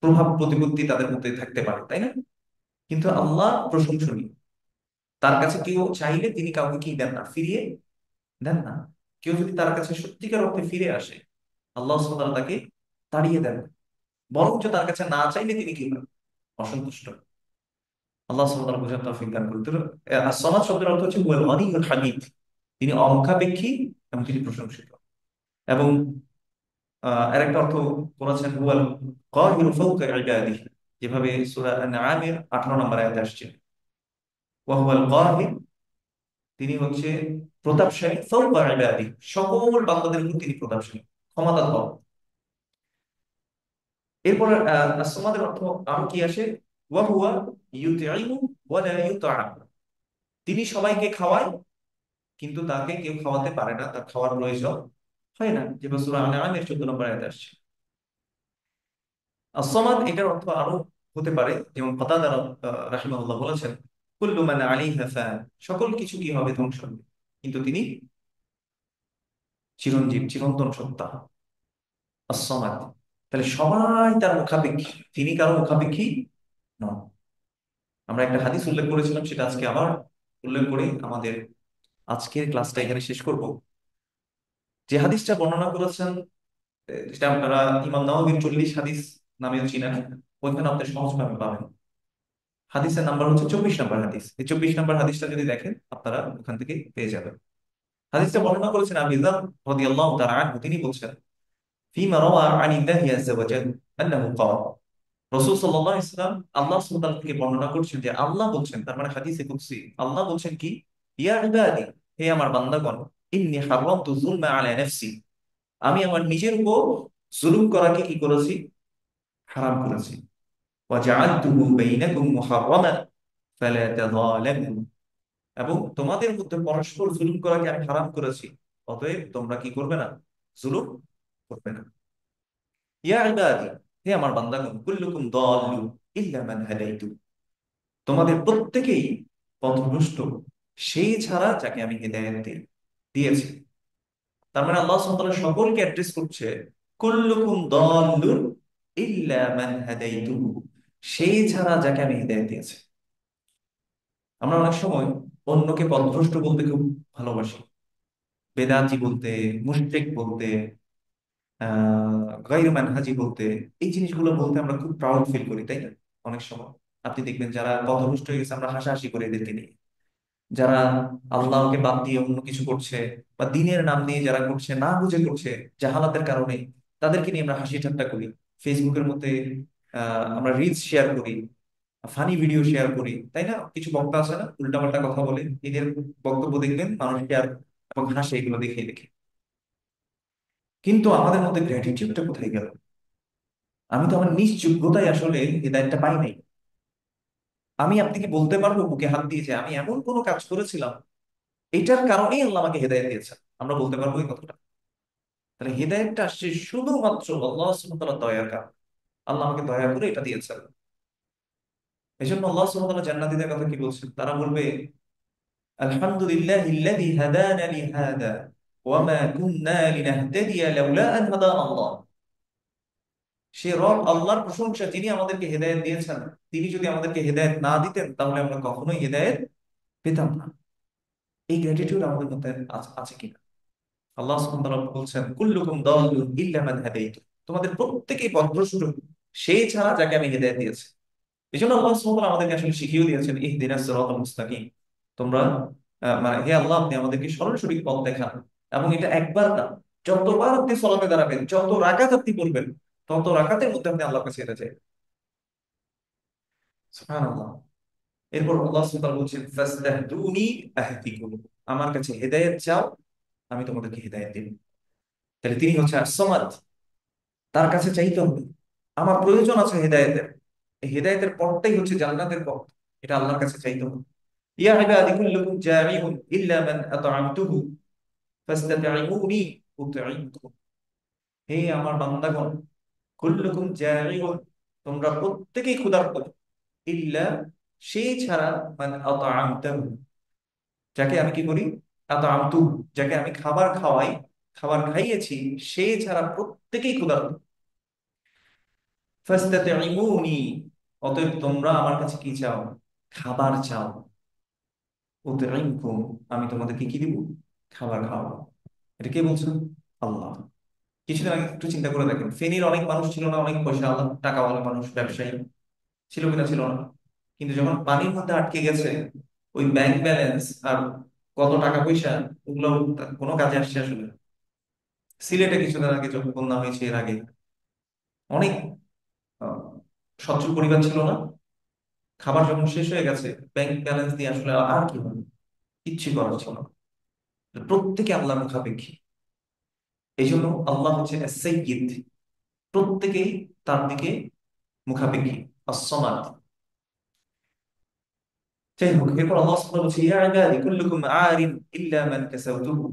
প্রভাব প্রতিপত্তি তাদের মধ্যে থাকতে পারে, তাই না? কিন্তু আল্লাহ প্রশংসনীয়। তার কাছে কেউ চাইলে তিনি কাউকে কি দেন না, ফিরিয়ে দেন না। কেউ যদি তার কাছে সত্যিকার অর্থে ফিরে আসে, আল্লাহ সুবহানাহু ওয়া তাআলা তাকে তাড়িয়ে দেন। বরঞ্চ তার কাছে না চাইলে তিনি কি করেন, অসন্তুষ্ট। আল্লাহ সুবহানাহু ওয়া তাআলা বোঝার তৌফিক দান করুন। তো as-সামাদ শব্দের অর্থ হচ্ছে হুয়াল গনিয়ুল হামিদ, তিনি অমুখাপেক্ষী এবং তিনি প্রশংসিত। এবং আরেকটা অর্থ বলেছেন হুয়াল কাহিরু ফাওকা ইবাদিহি, যেভাবে সূরা আন-নামের 18 নম্বর আয়াতে আসছে, ওয়া হুয়াল কাহির, তিনি হচ্ছে প্রতাপশালী, ফাওকা ইবাদিহি, সকল বান্দাদের উপর তিনি প্রতাপশালী, ক্ষমতাধর। এরপর আসমাদের অর্থ আরো কি আসে, ওয়া হুয়া ইউতিঈমু ওয়া লা ইউতআম, তিনি সবাইকে খাওয়ায়, কিন্তু তাকে কেউ খাওয়াতে পারে না, তার খাওয়ার প্রয়োজন হয় না, যেটা সূরা আন-নামের 14 নম্বর আয়াতে আসছে। আসমাদ এটার অর্থ আরো হতে পারে, যেমন কাতাদা রাহিমাহুল্লাহ বলেছেন, কুল্লু মান আলাইহা ফান, সকল কিছু কি হবে, ধ্বংস হবে, কিন্তু তিনি চিরঞ্জীব, চিরন্তন সত্তা, আসসামাদ। তাহলে সবাই তার মুখাপেক্ষী, তিনি কারো মুখাপেক্ষী নন। আমরা একটা হাদিস উল্লেখ করেছিলাম, সেটা আজকে আবার উল্লেখ করে আমাদের আজকের ক্লাসটা এখানে শেষ করব। যে হাদিসটা বর্ণনা করেছেন, সেটা আপনারা ইমাম নাওয়াবীর 40 হাদিস নামে চিনেন, ওইখানে আপনি সহজভাবে পাবেন। হাদিসের নাম্বার হচ্ছে 24 নম্বর হাদিস। এই 24 নম্বর হাদিসটা যদি দেখেন, আপনারা ওখান থেকে পেয়ে যাবেন। হাদিসটা বর্ণনা করেছেন আবু যর রাদিয়াল্লাহু তাআলা আনহু। তিনি বলছেন, ফীমা রাওয়া আনিল্লাহি আযজা ওয়া জাল আন্নাহু ক্বাল, রাসূল সাল্লাল্লাহু আলাইহি ওয়াসাল্লাম আল্লাহ সুবহানাহু ওয়া তাআলা থেকে বর্ণনা করছেন যে আল্লাহ বলছেন, তার মানে হাদিসে কুদসি, আল্লাহ বলছেন কি, ইয়া ইবাদি, হে আমার বান্দাগণ, ইন্নী হারামতু যুলমা আলা নাফসি, আমি আমার নিজের উপর জুলুম করাকে কি করেছি, হারাম করেছি। ওয়া জাআলতুহু বাইনাকুম মুহাররামান ফালা তাযালামু, এবং তোমাদের মধ্যে পরস্পর জুলুম করাকে আমি হারাম করেছি, অতএব তোমরা কি করবে না, জুলুম করবে না। ইয়া ইবাদি, হে আমার বান্দাগণ, কুল্লুকুম দাল্লুন ইল্লা মান হাদাইতু, তোমাদের প্রত্যেকেই পথভ্রষ্ট, সেই ছাড়া যাকে আমি হেদায়েত দিয়েছি। তার মানে আল্লাহ সুবহানাহু ওয়া তাআলা সকলকে অ্যাড্রেস করছে, কুল্লুকুম দাল্লুন ইল্লা মান হাদাইতু, সেই ছাড়া যাকে আমি হেদায়েত দিয়েছি। আমরা অনেক সময় অন্যকে পথভ্রষ্ট বলতে খুব ভালোবাসি, বেদাতি বলতে, মুশরিক বলতে, গায়রু মানহাজি বলতে, এই জিনিসগুলো বলতে আমরা খুব প্রাউড ফিল করি, তাই না? অনেক সময় আপনি দেখবেন যারা পথভ্রষ্ট হয়ে গেছে, আমরা হাসাহাসি করি এদেরকে নিয়ে। যারা আল্লাহকে বাদ দিয়ে অন্য কিছু করছে, বা দিনের নাম নিয়ে যারা করছে, না বুঝে করছে, জাহালাতের কারণে, তাদেরকে নিয়ে আমরা হাসি ঠাট্টা করি। ফেসবুকের মধ্যে আমরা রিলস শেয়ার করি, ফানি ভিডিও শেয়ার করি, তাই না? কিছু বক্তা আছে না, উল্টাপাল্টা কথা বলে, এদের বক্তব্য দেখবেন মানুষ শেয়ার এবং হাসে এগুলো দেখে দেখে। কিন্তু আমাদের মধ্যে গ্র্যাটিটিউডটা কোথায় গেল? আমি তো আমার নিজ যোগ্যতায় আসলে হেদায়েতটা পাই নাই। আমি আপনাকে বলতে পারবো বুকে হাত দিয়ে যে আমি এমন কোনো কাজ করেছিলাম, এটার কারণেই আল্লাহ আমাকে হেদায়েত দিয়েছেন, আমরা বলতে পারবো এই কথাটা? তাহলে হেদায়েতটা আসছে শুধুমাত্র আল্লাহ সুবহানাহু ওয়া তাআলার দয়ার কারণে। আল্লাহ আমাকে দয়া করে এটা দিয়েছেন। এই জন্য আল্লাহ সুবহানাহু ওয়া তাআলা জান্নাতীদের কথা কি বলছেন? তারা বলবে, আলহামদুলিল্লাহিল্লাযী হাদানা লিহাদা ওয়া মা কুন্না লিনাহতাদিয়া লাউলা আন হাদানা আল্লাহ। সে রব আল্লাহর প্রশংসা, যিনি আমাদেরকে হেদায়েত দিয়েছেন। তিনি যদি আমাদেরকে হেদায়েত না দিতেন, তাহলে আমরা কখনোই হেদায়েত পেতাম না। এই গ্র্যাটিটিউড আমাদের মধ্যে আছে কিনা? আল্লাহ সুবহানাহু ওয়া তাআলা বলছেন, কুল্লুকুম দাল্লুন ইল্লা মান হাদাইতু, তোমাদের প্রত্যেকেই পথভ্রষ্ট, সেই ছাড়া যাকে আমি হেদায়েত দিয়েছি। এই জন্য আল্লাহ সুবহানাহু ওয়া তাআলা আমাদেরকে আসলে শিখিয়ে দিয়েছেন, ইহদিনাস সিরাতাল মুস্তাকিম। তোমরা মানে হে আল্লাহ, আপনি আমাদেরকে সরল সঠিক পথ দেখান। এবং এটা একবার না, যতবার আপনি সালাতে দাঁড়াবেন, যত রাকাত আপনি পড়বেন, তত রাকাতের মধ্যে আপনি আল্লাহর কাছে এটা চাই। সুবহানাল্লাহ। এরপর আল্লাহ সুবহানাহু ওয়া তাআলা বলছেন, ফাসতাহদুনি আহদিকুম, আমার কাছে হেদায়েত চাও, আমি তোমাদেরকে হেদায়েত দিব। তাহলে তিনি হচ্ছে as-সামাদ, তার কাছে চাইতে হবে। আমার প্রয়োজন আছে হেদায়েতের, এই হেদায়েতের পথটাই হচ্ছে জান্নাতের পথ, এটা আল্লাহর কাছে চাইতে হবে। ইয়া ইবাদি কুল্লুকুম জামিউন ইল্লা মান আত'আমতুহু ফাসতাতি'মুনি উত'ইমকুম, হে আমার বান্দাগণ, কুল্লুকুম জামিউন, তোমরা প্রত্যেকেই ক্ষুধার্ত, ইল্লা, সেই ছাড়া, মান আত'আমতাহু, যাকে আমি কি করি, আত'আমতু, যাকে আমি খাবার খাওয়াই, খাবার খাইয়েছি, সে ছাড়া প্রত্যেকেই ক্ষুধার্ত। ফাস্তাতিমুনি, অতএব তোমরা আমার কাছে কি চাও, খাবার চাও। উতইমকুম, আমি তোমাদেরকে কি দিব, খাবার খাওয়াবো। এটা কে বলছেন? আল্লাহ। কিছুদিন আগে একটু চিন্তা করে দেখেন, ফেনীর অনেক মানুষ ছিল না, অনেক পয়সা আল্লাহ টাকাওয়ালা মানুষ, ব্যবসায়ী ছিল কিনা, ছিল না? কিন্তু যখন পানির মধ্যে আটকে গেছে, ওই ব্যাংক ব্যালেন্স আর কত টাকা পয়সা, ওগুলো কোনো কাজে আসছে আসলে? সিলেটে কিছুদিন আগে যখন বন্যা হয়েছে, এর আগে অনেক আহ, সচ্ছল পরিবার ছিল না, খাবার যখন শেষ হয়ে গেছে, ব্যাংক ব্যালেন্স দিয়ে আসলে আর কি হবে, কিচ্ছু করার ছিল না। প্রত্যেকে আল্লাহর মুখাপেক্ষী। এই জন্য আল্লাহ হচ্ছে সাইয়্যিদ, প্রত্যেকেই তার দিকে মুখাপেক্ষী, as-সামাদ। যাই হোক, এরপর আল্লাহ সুবহানাহু বলছে, ইয়া ইবাদি কুল্লুকুম আরিন ইল্লা মান কাসাউতুহু,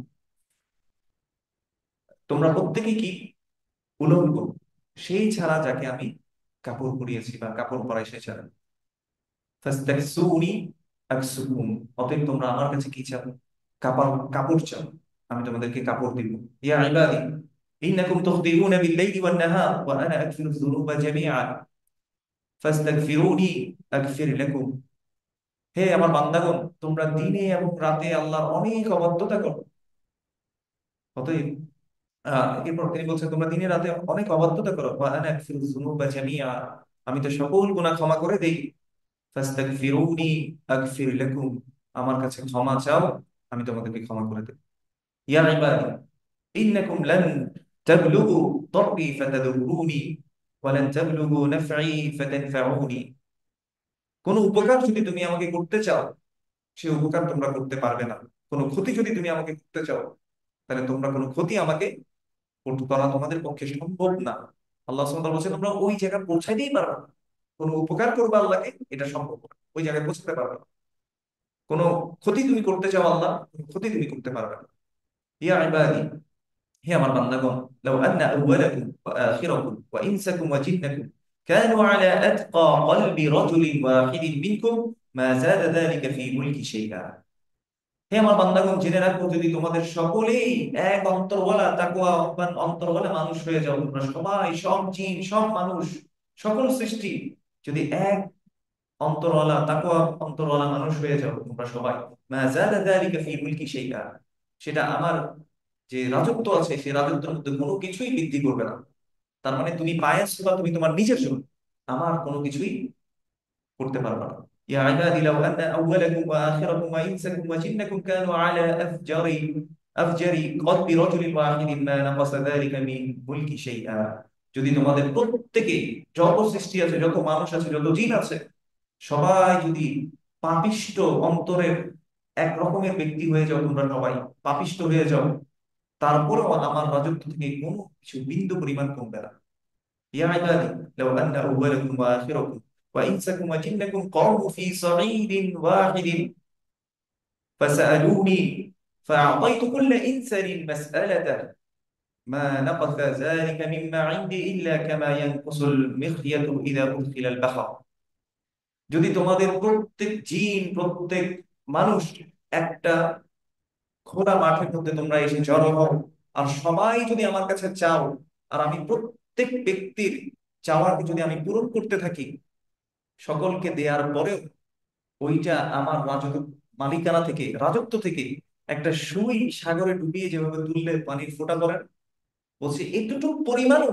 তোমরা প্রত্যেকে কি, উলঙ্গ, সেই ছাড়া যাকে আমি কাপড় পরিয়েছি বা কাপড় পরাই, সে ছাড়া। ফাস্তাকসুনি আকসুকুম, অতএব তোমরা আমার কাছে কি চাও, কাপড় কাপড় চাও, আমি তোমাদেরকে কাপড় দিব। ইয়া ইবাদি ইন্নাকুম তুখতিউনা বিল-লাইলি ওয়ান-নাহার ওয়া আনা আগফিরু যুনুবা জামিআ ফাস্তাগফিরুনি আগফির লাকুম। হে আমার বান্দাগণ, তোমরা দিনে এবং রাতে আল্লাহর অনেক অবাধ্যতা করো। অতএব এরপর তিনি বলছেন, তোমরা দিনে রাতে অনেক অবাধ্যতা করো। ওয়া আনা আগফিরু যুনুবা জামিআ, আমি তো সকল গুনাহ ক্ষমা করে দেই। ফাস্তাগফিরুনি আগফির লাকুম, আমার কাছে ক্ষমা চাও, আমি তোমাদেরকে ক্ষমা করে দেব। ইয়া ইবাদি ইন্নাকুম লান তাবলুগু দররি ফাতাদুররুনি ওয়া লান তাবলুগু নাফঈ ফাতানফাউনি। কোন উপকার যদি তুমি আমাকে করতে চাও, সে উপকার তোমরা করতে পারবে না। কোনো ক্ষতি যদি তুমি আমাকে করতে চাও, তাহলে তোমরা কোনো ক্ষতি আমাকে করা তোমাদের পক্ষে সম্ভব না। আল্লাহ সুবহানাহু ওয়া তাআলা বলছেন, তোমরা ওই জায়গায় পৌঁছাইতেই পারবে না। কোনো উপকার করবে আল্লাহকে, এটা সম্ভব না, ওই জায়গায় পৌঁছতে পারবে না। কোনো ক্ষতি তুমি করতে চাও আল্লাহ, কোনো ক্ষতি তুমি করতে পারবে না। ইয়া ইবাদি, হে আমার বান্দাগণ, লাউ আন্না আউওয়ালাকুম ওয়া আখিরাকুম ওয়া ইনসাকুম ওয়া জিন্নাকুম কানু আলা আতকা কলবি রাজুলিন ওয়াহিদিন মিনকুম মা যাদা যালিকা ফি মুলকি শাইআ। হে আমার বান্দাগণ, জেনে রাখো, যদি তোমাদের সকলেই এক অন্তরওয়ালা তাকওয়াবান অন্তরওয়ালা মানুষ হয়ে যাও, তোমরা সবাই, সব জিন, সব মানুষ, সকল সৃষ্টি যদি এক অন্তরওয়ালা তাকওয়া অন্তরওয়ালা মানুষ হয়ে যাও তোমরা সবাই, মা যাদা যালিকা ফি মুলকি শাইআ, সেটা আমার যে রাজত্ব আছে সেই রাজত্বের মধ্যে কোনো কিছুই বৃদ্ধি করবে না। তার মানে তুমি বায়াস বা তুমি তোমার নিজের জন্য আমার কোনো কিছুই করতে পারবে না। ইয়া ইবাদি লাউ আন্না আউওয়ালাকুম ওয়া আখিরাকুম ওয়া ইনসাকুম ওয়া জিন্নাকুম কানু আলা আফজারি কলবি রাজুলিন ওয়াহিদিন মা নাকাসা যালিকা মিন মুলকি শাইআ। যদি তোমাদের প্রত্যেকে, যত সৃষ্টি আছে, যত মানুষ আছে, যত জিন আছে, সবাই যদি পাপিষ্ঠ অন্তরের এক রকমের ব্যক্তি হয়ে যাও, তোমরা সবাই পাপিষ্ঠ হয়ে যাও, তারপরেও আমার রাজত্ব থেকে কোনো কিছু বিন্দু পরিমাণ কমবে না। ইয়া ইবাদি লাউ আন্না আউওয়ালাকুম ওয়া আখিরাকুম ওয়া ইনসাকুম ওয়া জিন্নাকুম ক্বামু ফি সাঈদিন ওয়াহিদিন ফাসআলুনি ফাআতাইতু কুল্লা ইনসানিন মাসআলাতাহ মা নাকাসা যালিকা মিম্মা ইনদি ইল্লা কামা ইয়ানকুসুল মিখইয়াতু ইযা উদখিলাল বাহর। যদি তোমাদের প্রত্যেক জিন, প্রত্যেক মানুষ একটা খোলা মাঠের মধ্যে তোমরা এসে জড়ো হও, আর সবাই যদি আমার কাছে চাও, আর আমি প্রত্যেক ব্যক্তির চাওয়াকে যদি আমি পূরণ করতে থাকি, সকলকে দেওয়ার পরেও ওইটা আমার রাজত্ব, মালিকানা থেকে, রাজত্ব থেকে একটা সুই সাগরে ডুবিয়ে যেভাবে তুললে পানির ফোঁটা পড়ে, বলছে এতটুকু পরিমাণও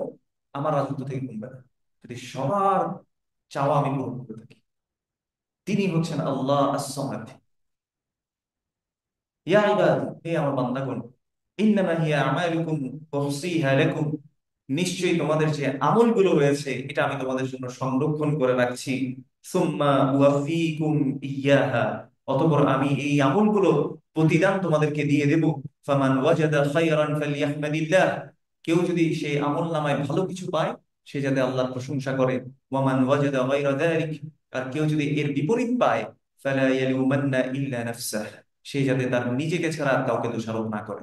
আমার রাজত্ব থেকে কমবে না যদি সবার চাওয়া আমি পূরণ করতে থাকি। তিনি হচ্ছেন আল্লাহ আস-সামাদ। ইয়া ইবাদি, হে আমার বান্দাগণ, ইন্নামা হিয়া আমালুকুম উহসিহা লাকুম, নিশ্চয়ই তোমাদের যে আমলগুলো রয়েছে এটা আমি তোমাদের জন্য সংরক্ষণ করে রাখছি। সুম্মা উয়াফিকুম ইয়াহা, অতঃপর আমি এই আমলগুলো প্রতিদান তোমাদেরকে দিয়ে দেব। ফামান ওয়াজাদা খায়রান ফালইহমাদিল্লাহ, কেউ যদি সেই আমল নামায় ভালো কিছু পায়, সে যাতে আল্লাহর প্রশংসা করে। ওয়ামান ওয়াজাদা গায়রা যালিক, আর কেউ যদি এর বিপরীত পায়, ফালা ইয়ালুমান্না ইল্লা নাফসাহ, সে যাতে তার নিজেকে ছাড়া আর কাউকে দোষারোপ না করে।